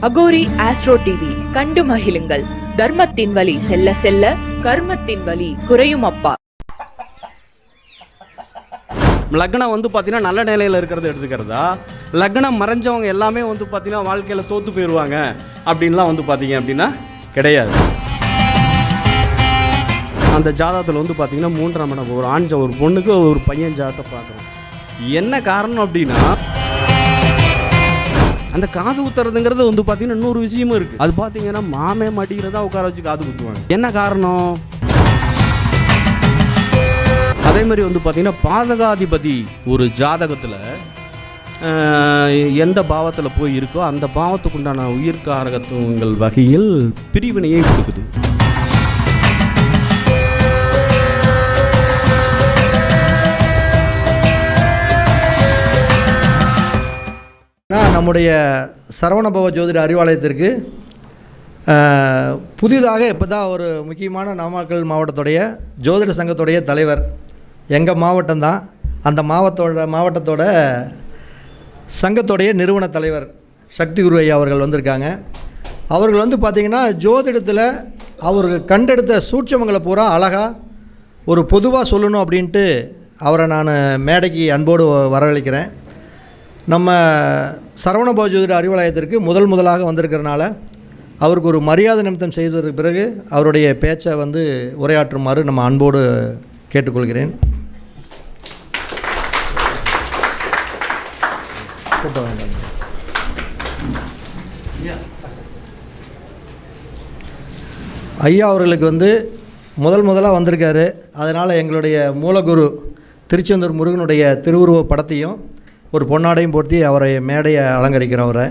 Aghori astro TV கண்டு மகிழுங்கள். தர்மத்தின் வழி செல்ல செல்ல கர்மத்தின் வழி குறையும் அப்பா. லக்னம் பார்த்தீங்கன்னா நல்ல நிலையில் இருக்கிறத எடுத்துக்கிறதா, லக்னம் மறைஞ்சவங்க எல்லாமே பார்த்தீங்கன்னா வாழ்க்கையில் தோற்று போயிடுவாங்க அப்படின்லாம் பார்த்தீங்க அப்படின்னா கிடையாது. அந்த ஜாதகத்தில் பார்த்தீங்கன்னா 3ஆம் இடம் ஒரு ஆண் ஒரு பொண்ணுக்கு ஒரு பையன் ஜாதகத்தை பார்க்குறோம். என்ன காரணம் அப்படின்னா அந்த காது குத்துறதுங்கிறது பார்த்தீங்கன்னா இன்னொரு விஷயமும் இருக்குது. அது பார்த்தீங்கன்னா மாமே மாட்டிக்கிறதா உட்கார வச்சு காது குத்துவாங்க. என்ன காரணம்? அதே மாதிரி பார்த்தீங்கன்னா பாதகாதிபதி ஒரு ஜாதகத்தில் எந்த பாவத்தில் போய் இருக்கோ அந்த பாவத்துக்குண்டான உயிர்காரகத்துவங்கள் வகையில் பிரிவினையை கொடுக்குது. நம்முடைய சரவணபவ ஜோதிட அறிவாலயத்திற்கு புதிதாக இப்போ தான் ஒரு முக்கியமான நாமக்கல் மாவட்டத்துடைய ஜோதிட சங்கத்துடைய தலைவர், எங்கள் மாவட்டம்தான், அந்த மாவட்டத்தோட சங்கத்துடைய நிறுவன தலைவர் சக்தி குரு ஐயா அவர்கள் வந்திருக்காங்க. அவர்கள் பார்த்திங்கன்னா ஜோதிடத்தில் அவர்கள் கண்டெடுத்த சூட்சமங்களை பூரா அழகாக ஒரு பொதுவாக சொல்லணும் அப்படின்ட்டு அவரை நான் மேடைக்கு அன்போடு வரவழைக்கிறேன். நம்ம சரவணபவ ஜோதிட அறிவாலயத்திற்கு முதலாக வந்திருக்கிறனால அவருக்கு ஒரு மரியாதை நிமித்தம் செய்ததற்கு பிறகு அவருடைய பேச்சை உரையாற்றுமாறு நம்ம அன்போடு கேட்டுக்கொள்கிறேன். ஐயா அவர்களுக்கு முதலாக வந்திருக்காரு. அதனால் எங்களுடைய மூலகுரு திருச்செந்தூர் முருகனுடைய திருவுருவ படத்தையும் ஒரு பொன்னாடையும் போர்த்தி அவரை மேடையை அலங்கரிக்கிறோம். அவரை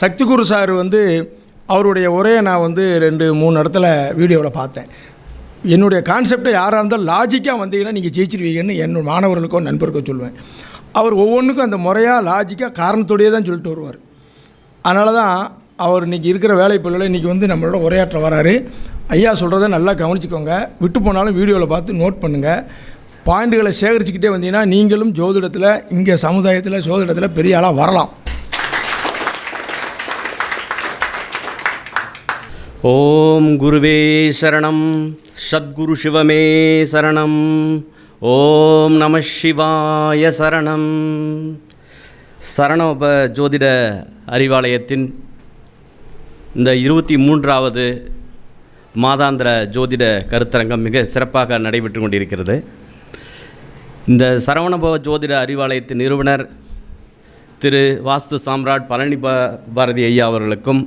சக்திகுரு சார் அவருடைய உரையை நான் 2-3 இடத்துல வீடியோவில் பார்த்தேன். என்னுடைய கான்செப்டை யாராக இருந்தாலும் லாஜிக்காக வந்தீங்கன்னா நீங்கள் ஜெயிச்சிருவீங்கன்னு என்னோட மாணவர்களுக்கோ நண்பருக்கோ சொல்லுவேன். அவர் ஒவ்வொன்றுக்கும் அந்த முறையாக லாஜிக்காக காரணத்தோடையே தான் சொல்லிட்டு வருவார். அதனால தான் அவர் இன்றைக்கி இருக்கிற வேலைப்பொருளில் இன்றைக்கி நம்மளோட உரையாற்ற வராரு. ஐயா சொல்கிறத நல்லா கவனிச்சிக்கோங்க. விட்டு போனாலும் வீடியோவில் பார்த்து நோட் பண்ணுங்கள். பாயிண்ட்டுகளை சேகரிச்சுக்கிட்டே வந்தீங்கன்னா நீங்களும் ஜோதிடத்தில் இங்கே சமுதாயத்தில் ஜோதிடத்தில் பெரிய ஆளாக வரலாம். ஓம் குருவே சரணம், சத்குரு சிவமே சரணம், ஓம் நம சிவாய சரணம். சரணோப ஜோதிட அறிவாலயத்தின் இந்த 23வது மாதாந்திர ஜோதிட கருத்தரங்கம் மிக சிறப்பாக நடைபெற்று கொண்டிருக்கிறது. இந்த சரவணபவ ஜோதிட அறிவாலயத்தின் நிறுவனர் திரு வாஸ்து சாம்ராட் பழனி பாரதி ஐயா அவர்களுக்கும்,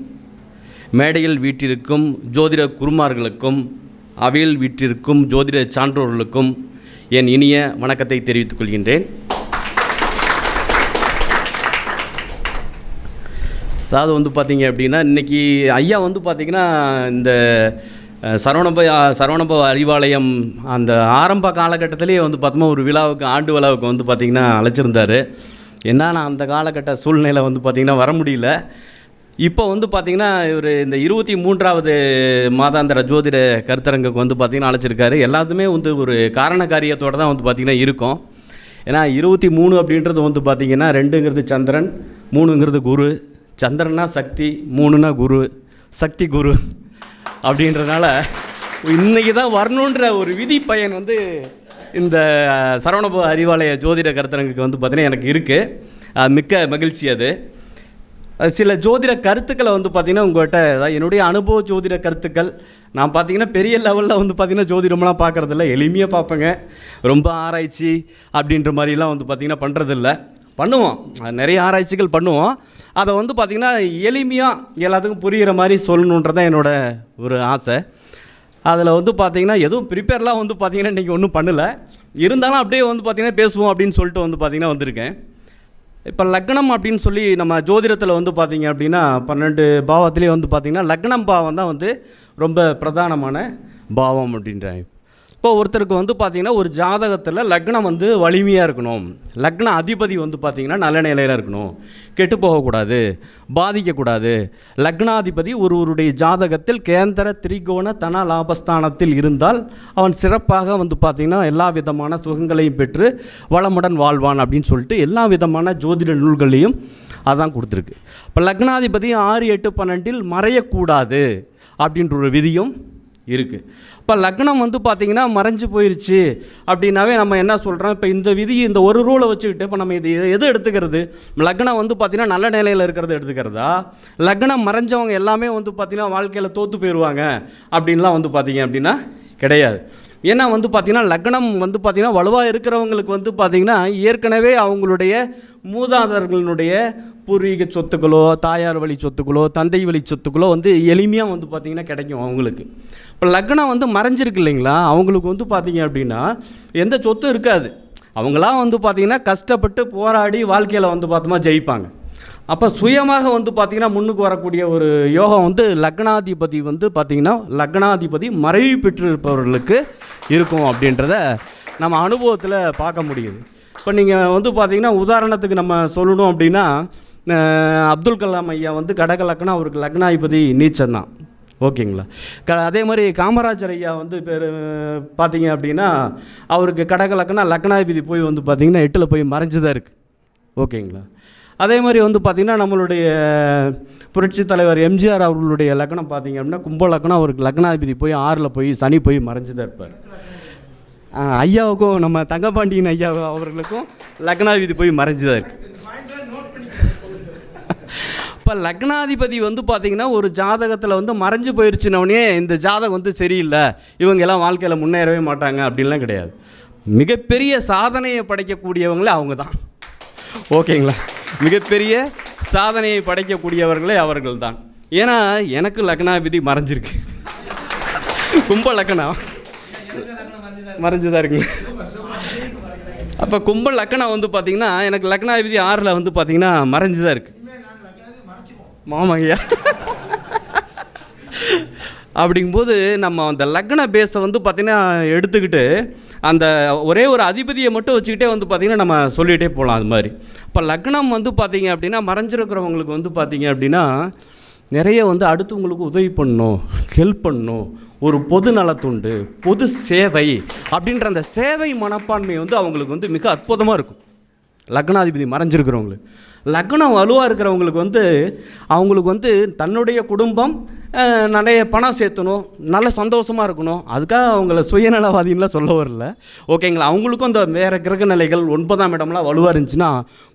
மேடையில் வீட்டிற்கும் ஜோதிட குருமார்களுக்கும், அவையில் வீட்டிற்கும் ஜோதிட சான்றோர்களுக்கும் என் இனிய வணக்கத்தை தெரிவித்துக் கொள்கின்றேன். அதாவது பார்த்தீங்க அப்படின்னா இன்றைக்கி ஐயா பார்த்திங்கன்னா இந்த சரவணபவ அறிவாலயம் அந்த ஆரம்ப காலகட்டத்திலே பார்த்தோமா ஒரு விழாவுக்கு ஆண்டு விழாவுக்கு பார்த்திங்கன்னா அழைச்சிருந்தார். என்னன்னா அந்த காலகட்ட சூழ்நிலை பார்த்திங்கன்னா வர முடியல. இப்போ பார்த்திங்கன்னா இவர் இந்த 23வது மாதாந்திர ஜோதிட கருத்தரங்குக்கு பார்த்திங்கன்னா அழைச்சிருக்காரு. எல்லாத்துமே ஒரு காரண காரியத்தோடு தான் பார்த்திங்கன்னா இருக்கும். ஏன்னா 23 அப்படின்றது பார்த்திங்கன்னா 2ங்கிறது சந்திரன், 3ங்கிறது குரு. சந்திரனா சக்தி, 3னா குரு, சக்தி குரு அப்படின்றதுனால இன்றைக்கி தான் வரணுன்ற ஒரு விதி பயன் இந்த சரவணபவ அறிவாலய ஜோதிட கருத்தரங்குக்கு பார்த்திங்கன்னா எனக்கு இருக்குது. மிக்க மகிழ்ச்சி. அது சில ஜோதிட கருத்துக்களை பார்த்திங்கன்னா உங்கள்கிட்ட என்னுடைய அனுபவ ஜோதிட கருத்துக்கள் நான் பார்த்திங்கன்னா பெரிய லெவலில் பார்த்திங்கன்னா ஜோதிடம்லாம் பார்க்குறதில்ல, எளிமையாக பார்ப்பேங்க. ரொம்ப ஆராய்ச்சி அப்படின்ற மாதிரிலாம் பார்த்திங்கன்னா பண்ணுறதில்ல. பண்ணுவோம், நிறைய ஆராய்ச்சிகள் பண்ணுவோம். அதை பார்த்திங்கன்னா எளிமையாக எல்லாத்துக்கும் புரிகிற மாதிரி சொல்லணுன்றதான் என்னோடய ஒரு ஆசை. அதில் பார்த்திங்கன்னா எதுவும் ப்ரிப்பேர்லாம் பார்த்திங்கன்னா இன்றைக்கி ஒன்றும் பண்ணலை. இருந்தாலும் அப்படியே பார்த்திங்கன்னா பேசுவோம் அப்படின்னு சொல்லிட்டு பார்த்திங்கன்னா வந்திருக்கேன். இப்போ லக்னம் அப்படின்னு சொல்லி நம்ம ஜோதிடத்தில் பார்த்திங்க அப்படின்னா 12 பாவத்திலே பார்த்திங்கன்னா லக்னம் பாவம் தான் ரொம்ப பிரதானமான பாவம் அப்படின்றாங்க. இப்போ ஒருத்தருக்கு வந்து பார்த்திங்கன்னா ஒரு ஜாதகத்தில் லக்னம் வந்து வலிமையாக இருக்கணும், லக்ன அதிபதி வந்து பார்த்திங்கன்னா நல்ல நிலையில் இருக்கணும், கெட்டு போகக்கூடாது, பாதிக்கக்கூடாது. லக்னாதிபதி ஒருவருடைய ஜாதகத்தில் கேந்திர திரிகோண தன லாபஸ்தானத்தில் இருந்தால் அவன் சிறப்பாக வந்து பார்த்திங்கன்னா எல்லா விதமான சுகங்களையும் பெற்று வளமுடன் வாழ்வான் அப்படின்னு சொல்லிட்டு எல்லா விதமான ஜோதிட நூல்களையும் அதான் கொடுத்துருக்கு. இப்போ லக்னாதிபதி 6, 8, 12 மறையக்கூடாது அப்படின்ற ஒரு விதியும் இருக்குது. இப்போ லக்னம் வந்து பார்த்திங்கன்னா மறைஞ்சு போயிடுச்சு அப்படின்னாவே நம்ம என்ன சொல்கிறோம், இப்போ இந்த விதி இந்த ஒரு ரூலை வச்சுக்கிட்டு இப்போ நம்ம இது எது எடுத்துக்கிறது? லக்னம் வந்து பார்த்திங்கன்னா நல்ல நிலையில் இருக்கிறத எடுத்துக்கிறதா, லக்னம் மறைஞ்சவங்க எல்லாமே வந்து பார்த்திங்கன்னா வாழ்க்கையில் தோற்று போயிடுவாங்க அப்படின்லாம் வந்து பார்த்திங்க அப்படின்னா கிடையாது. ஏன்னா வந்து பார்த்திங்கன்னா லக்னம் வந்து பார்த்திங்கன்னா வலுவாக இருக்கிறவங்களுக்கு வந்து பார்த்திங்கன்னா ஏற்கனவே அவங்களுடைய மூதாதையர்களுடைய பூர்வீக சொத்துக்களோ, தாயார் வழி சொத்துக்களோ, தந்தை வழி சொத்துக்களோ வந்து எளிமையாக வந்து பார்த்திங்கன்னா கிடைக்கும் அவங்களுக்கு. இப்போ லக்னம் வந்து மறைஞ்சிருக்கு இல்லைங்களா, அவங்களுக்கு வந்து பார்த்திங்க அப்படின்னா எந்த சொத்தும் இருக்காது. அவங்களாம் வந்து பார்த்திங்கன்னா கஷ்டப்பட்டு போராடி வாழ்க்கையில் வந்து பார்த்தோமா ஜெயிப்பாங்க. அப்போ சுயமாக வந்து பார்த்திங்கன்னா முன்னுக்கு வரக்கூடிய ஒரு யோகம் வந்து லக்னாதிபதி வந்து பார்த்திங்கன்னா லக்னாதிபதி மறைவு பெற்றிருப்பவர்களுக்கு இருக்கும் அப்படின்றத நம்ம அனுபவத்தில் பார்க்க முடியுது. இப்போ நீங்கள் வந்து பார்த்திங்கன்னா உதாரணத்துக்கு நம்ம சொல்லணும் அப்படின்னா அப்துல் கலாம் ஐயா வந்து கடக லக்னம், அவருக்கு லக்னாதிபதி நீச்சம்தான், ஓகேங்களா. அதே மாதிரி காமராஜர் ஐயா வந்து பார்த்தீங்க அப்படின்னா அவருக்கு கடக லக்னம், லக்னாதிபதி போய் வந்து பார்த்திங்கன்னா 8ல் போய் மறைஞ்சு தான் இருக்குது, ஓகேங்களா. அதே மாதிரி வந்து பார்த்திங்கன்னா நம்மளுடைய புரட்சி தலைவர் எம்ஜிஆர் அவர்களுடைய லக்னம் பார்த்திங்க அப்படின்னா கும்ப லக்னம், அவருக்கு லக்னாதிபதி போய் 6ல் போய் சனி போய் மறைஞ்சு தான் இருப்பார். ஐயாவுக்கும் நம்ம தங்கபாண்டியன் ஐயா அவர்களுக்கும் லக்னாதிபதி போய் மறைஞ்சு தான் இருக்குது. இப்போ லக்னாதிபதி வந்து பார்த்திங்கன்னா ஒரு ஜாதகத்தில் வந்து மறைஞ்சு போயிடுச்சுனோடனே இந்த ஜாதகம் வந்து சரியில்லை, இவங்கெல்லாம் வாழ்க்கையில் முன்னேறவே மாட்டாங்க அப்படின்லாம் கிடையாது. மிகப்பெரிய சாதனையை படைக்கக்கூடியவங்களே அவங்க தான், ஓகேங்களா. மிகப்பெரிய சாதனையை படைக்கக்கூடியவர்களே அவர்கள் தான். ஏன்னா எனக்கு லக்னாதிபதி மறைஞ்சிருக்கு, கும்ப லக்னம் மறைஞ்சுதான் இருக்குங்க. அப்போ கும்ப லக்னம் வந்து பார்த்திங்கன்னா எனக்கு லக்னாதிபதி 6ல் வந்து பார்த்திங்கன்னா மறைஞ்சு தான் இருக்குது. மாமாங்கய்யா அப்படிங்கும்போது நம்ம அந்த லக்ன பேஸை வந்து பார்த்திங்கன்னா எடுத்துக்கிட்டு அந்த ஒரே ஒரு அதிபதியை மட்டும் வச்சுக்கிட்டே வந்து பார்த்திங்கன்னா நம்ம சொல்லிகிட்டே போகலாம். அது மாதிரி இப்போ லக்னம் வந்து பார்த்திங்க அப்படின்னா மறைஞ்சிருக்கிறவங்களுக்கு வந்து பார்த்திங்க அப்படின்னா நிறைய வந்து அடுத்தவங்களுக்கு உதவி பண்ணணும், ஹெல்ப் பண்ணணும், ஒரு பொது நலத்துண்டு, பொது சேவை அப்படின்ற அந்த சேவை மனப்பான்மை வந்து அவங்களுக்கு வந்து மிக அற்புதமாக இருக்கும். லக்னாதிபதி மறைஞ்சிருக்கிறவங்களுக்கு, லக்னம் வலுவாக இருக்கிறவங்களுக்கு வந்து அவங்களுக்கு வந்து தன்னுடைய குடும்பம் நிறைய பணம் சேர்த்தணும், நல்ல சந்தோஷமாக இருக்கணும், அதுக்காக அவங்கள சுயநலவாதின்லாம் சொல்ல வரல, ஓகேங்களா. அவங்களுக்கும் இந்த வேறு கிரக நிலைகள் 9ஆம் இடம்லாம் வலுவாக இருந்துச்சுன்னா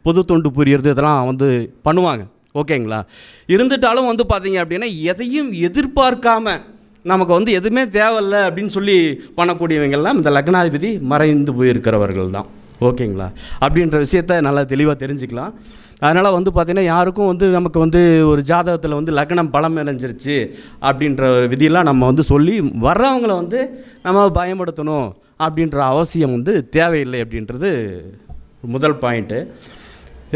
பொது தொண்டு புரியறது இதெல்லாம் வந்து பண்ணுவாங்க, ஓகேங்களா. இருந்துட்டாலும் வந்து பார்த்திங்க அப்படின்னா எதையும் எதிர்பார்க்காம நமக்கு வந்து எதுவுமே தேவையில்லை அப்படின்னு சொல்லி பண்ணக்கூடியவங்கெல்லாம் இந்த லக்னாதிபதி மறைந்து போயிருக்கிறவர்கள் தான், ஓகேங்களா. அப்படின்ற விஷயத்த நல்லா தெளிவாக தெரிஞ்சுக்கலாம். அதனால் வந்து பார்த்திங்கன்னா யாருக்கும் வந்து நமக்கு வந்து ஒரு ஜாதகத்தில் வந்து லக்னம் பலம் இணைஞ்சிருச்சு அப்படின்ற விதியெல்லாம் நம்ம வந்து சொல்லி வர்றவங்கள வந்து நம்ம பயன்படுத்தணும் அப்படின்ற அவசியம் வந்து தேவையில்லை அப்படின்றது முதல் பாயிண்ட்டு.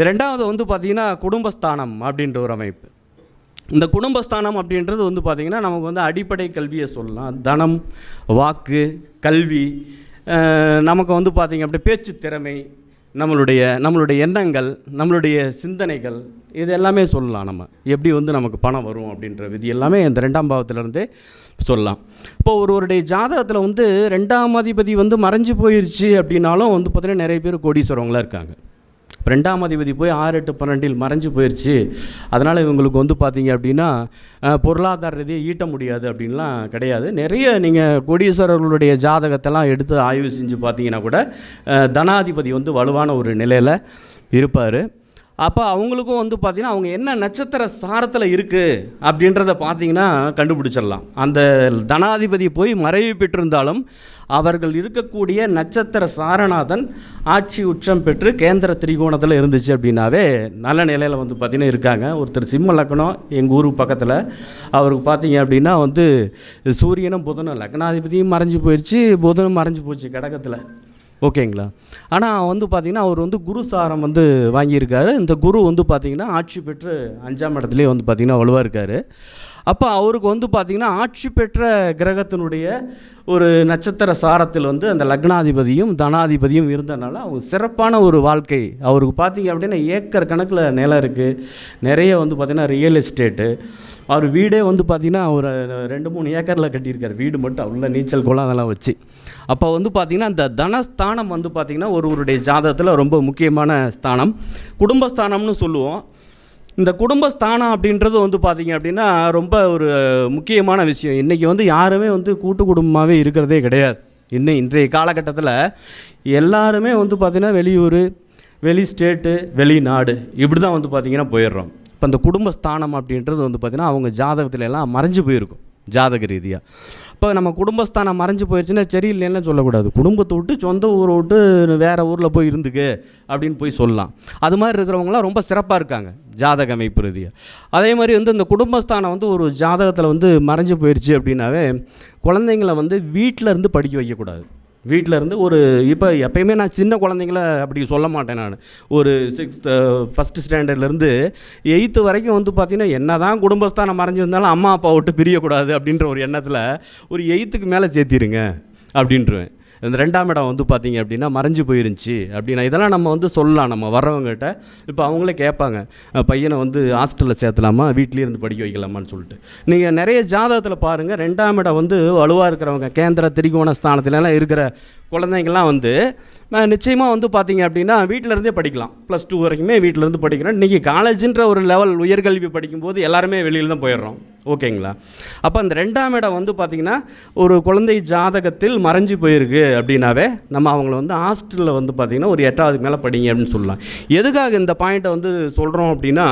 ரெண்டாவது வந்து பார்த்திங்கன்னா குடும்பஸ்தானம் அப்படின்ற ஒரு அமைப்பு. இந்த குடும்பஸ்தானம் அப்படின்றது வந்து பார்த்திங்கன்னா நமக்கு வந்து அடிப்படை கல்வியை சொல்லலாம், தனம், வாக்கு, கல்வி, நமக்கு வந்து பார்த்திங்க அப்படி பேச்சு திறமை, நம்மளுடைய எண்ணங்கள், நம்மளுடைய சிந்தனைகள், இது எல்லாமே சொல்லலாம். நம்ம எப்படி வந்து நமக்கு பணம் வரும் அப்படின்ற விதி எல்லாமே இந்த 2ஆம் பாவத்திலேருந்தே சொல்லலாம். இப்போ ஒருவருடைய ஜாதகத்தில் வந்து 2ஆம் அதிபதி வந்து மறைஞ்சு போயிடுச்சு அப்படின்னாலும் வந்து பார்த்திங்கன்னா நிறைய பேர் கோடீஸ்வரவங்களாக இருக்காங்க. 2ஆம் அதிபதி போய் 6, 8, 12 மறைஞ்சு போயிடுச்சு, அதனால் இவங்களுக்கு வந்து பார்த்திங்க அப்படின்னா பொருளாதார ரீதியாக ஈட்ட முடியாது அப்படின்லாம் கிடையாது. நிறைய நீங்கள் கோடீஸ்வரர்களுடைய ஜாதகத்தெல்லாம் எடுத்து ஆய்வு செஞ்சு பார்த்தீங்கன்னா கூட தனாதிபதி வந்து வலுவான ஒரு நிலையில் இருப்பார். அப்போ அவங்களுக்கும் வந்து பார்த்திங்கன்னா அவங்க என்ன நட்சத்திர சாரத்தில் இருக்குது அப்படின்றத பார்த்திங்கன்னா கண்டுபிடிச்சிடலாம். அந்த தனாதிபதி போய் மறைவு பெற்றிருந்தாலும் அவர்கள் இருக்கக்கூடிய நட்சத்திர சாரநாதன் ஆட்சி உச்சம் பெற்று கேந்திர திரிகோணத்தில் இருந்துச்சு அப்படின்னாவே நல்ல நிலையில் வந்து பார்த்திங்கன்னா இருக்காங்க. ஒருத்தர் சிம்ம லக்னம் எங்கள் ஊருக்கு பக்கத்தில், அவருக்கு பார்த்திங்க அப்படின்னா வந்து சூரியனும் புதனும், லக்னாதிபதியும் மறைஞ்சு போயிடுச்சு, புதனும் மறைஞ்சு போச்சு கடகத்தில், ஓகேங்களா. ஆனால் வந்து பார்த்திங்கன்னா அவர் வந்து குரு சாரம் வந்து வாங்கியிருக்காரு. இந்த குரு வந்து பார்த்திங்கன்னா ஆட்சி பெற்று 5ஆம் இடத்துலேயே வந்து பார்த்திங்கன்னா வலுவாக இருக்கார். அப்போ அவருக்கு வந்து பார்த்திங்கன்னா ஆட்சி பெற்ற கிரகத்தினுடைய ஒரு நட்சத்திர சாரத்தில் வந்து அந்த லக்னாதிபதியும் தனாதிபதியும் இருந்தனால அவங்க சிறப்பான ஒரு வாழ்க்கை அவருக்கு பார்த்திங்க அப்படின்னா ஏக்கர் கணக்கில் நிலம் இருக்குது, நிறைய வந்து பார்த்திங்கன்னா ரியல் எஸ்டேட்டு. அவர் வீடே வந்து பார்த்திங்கன்னா ஒரு 2-3 ஏக்கரில் கட்டியிருக்கார், வீடு மட்டும் உள்ள நீச்சல் குளம் அதெல்லாம் வச்சு. அப்போ வந்து பார்த்திங்கன்னா இந்த தனஸ்தானம் வந்து பார்த்திங்கன்னா ஒருவருடைய ஜாதகத்தில் ரொம்ப முக்கியமான ஸ்தானம், குடும்பஸ்தானம்னு சொல்லுவோம். இந்த குடும்பஸ்தானம் அப்படின்றது வந்து பார்த்திங்க அப்படின்னா ரொம்ப ஒரு முக்கியமான விஷயம். இன்றைக்கி வந்து யாருமே வந்து கூட்டு குடும்பமாகவே இருக்கிறதே கிடையாது. இன்றைய காலகட்டத்தில் எல்லாருமே வந்து பார்த்திங்கன்னா வெளியூர், வெளி ஸ்டேட்டு, வெளிநாடு இப்படி தான் வந்து பார்த்திங்கன்னா போயிடுறோம். இப்போ இந்த குடும்பஸ்தானம் அப்படின்றது வந்து பார்த்திங்கன்னா அவங்க ஜாதகத்துல எல்லாம் மறைஞ்சு போயிருக்கும் ஜாதக ரீதியாக. இப்போ நம்ம குடும்பஸ்தானம் மறைஞ்சு போயிடுச்சுன்னா சரியில்லைன்னு சொல்லக்கூடாது, குடும்பத்தை விட்டு சொந்த ஊரை விட்டு வேறு ஊரில் போய் இருந்துக்கு அப்படின்னு போய் சொல்லலாம். அது மாதிரி இருக்கிறவங்களாம் ரொம்ப சிறப்பாக இருக்காங்க ஜாதக அமைப்பு ரீதியாக. அதே மாதிரி வந்து இந்த குடும்பஸ்தானம் வந்து ஒரு ஜாதகத்தில் வந்து மறைஞ்சு போயிடுச்சு அப்படின்னாவே குழந்தைங்களை வந்து வீட்டில் இருந்து படிக்க வைக்கக்கூடாது. வீட்டில் இருந்து ஒரு இப்போ எப்பயுமே நான் சின்ன குழந்தைங்கள அப்படி சொல்ல மாட்டேன். நான் ஒரு 1st ஸ்டாண்டர்ட்லேருந்து 8th வரைக்கும் வந்து பார்த்திங்கன்னா என்ன தான் குடும்பஸ்தானம் மறைஞ்சிருந்தாலும் அம்மா அப்பா விட்டு பிரியக்கூடாது அப்படின்ற ஒரு எண்ணத்தில் ஒரு 8th மேலே சேர்த்திருங்க அப்படின்ட்டுருவேன். இந்த 2ஆம் இடம் வந்து பார்த்திங்க அப்படின்னா மறைஞ்சு போயிருந்துச்சு அப்படின்னா இதெல்லாம் நம்ம வந்து சொல்லலாம் நம்ம வர்றவங்ககிட்ட. இப்போ அவங்களே கேட்பாங்க, பையனை வந்து ஹாஸ்டலில் சேர்த்தலாமா, வீட்லேயே இருந்து படிக்க வைக்கலாமான்னு சொல்லிட்டு. நீங்கள் நிறைய ஜாதகத்தில் பாருங்கள், 2ஆம் இடம் வந்து வலுவாக இருக்கிறவங்க கேந்திர திரிகோண ஸ்தானத்துலலாம் இருக்கிற குழந்தைங்கள்லாம் வந்து நிச்சயமாக வந்து பார்த்திங்க அப்படின்னா வீட்டிலேருந்தே படிக்கலாம். +2 வரைக்குமே வீட்டிலேருந்து படிக்கிறோம். இன்றைக்கி காலேஜுன்ற ஒரு லெவல் உயர்கல்வி படிக்கும்போது எல்லாருமே வெளியில் தான் போயிடுறோம். ஓகேங்களா? அப்போ அந்த 2ஆம் இடம் வந்து பார்த்திங்கன்னா ஒரு குழந்தை ஜாதகத்தில் மறைஞ்சு போயிருக்கு அப்படின்னாவே நம்ம அவங்கள வந்து ஹாஸ்டலில் வந்து பார்த்திங்கன்னா ஒரு 8வது மேலே படிங்க அப்படின்னு சொல்லலாம். எதுக்காக இந்த பாயிண்ட்டை வந்து சொல்கிறோம் அப்படின்னா,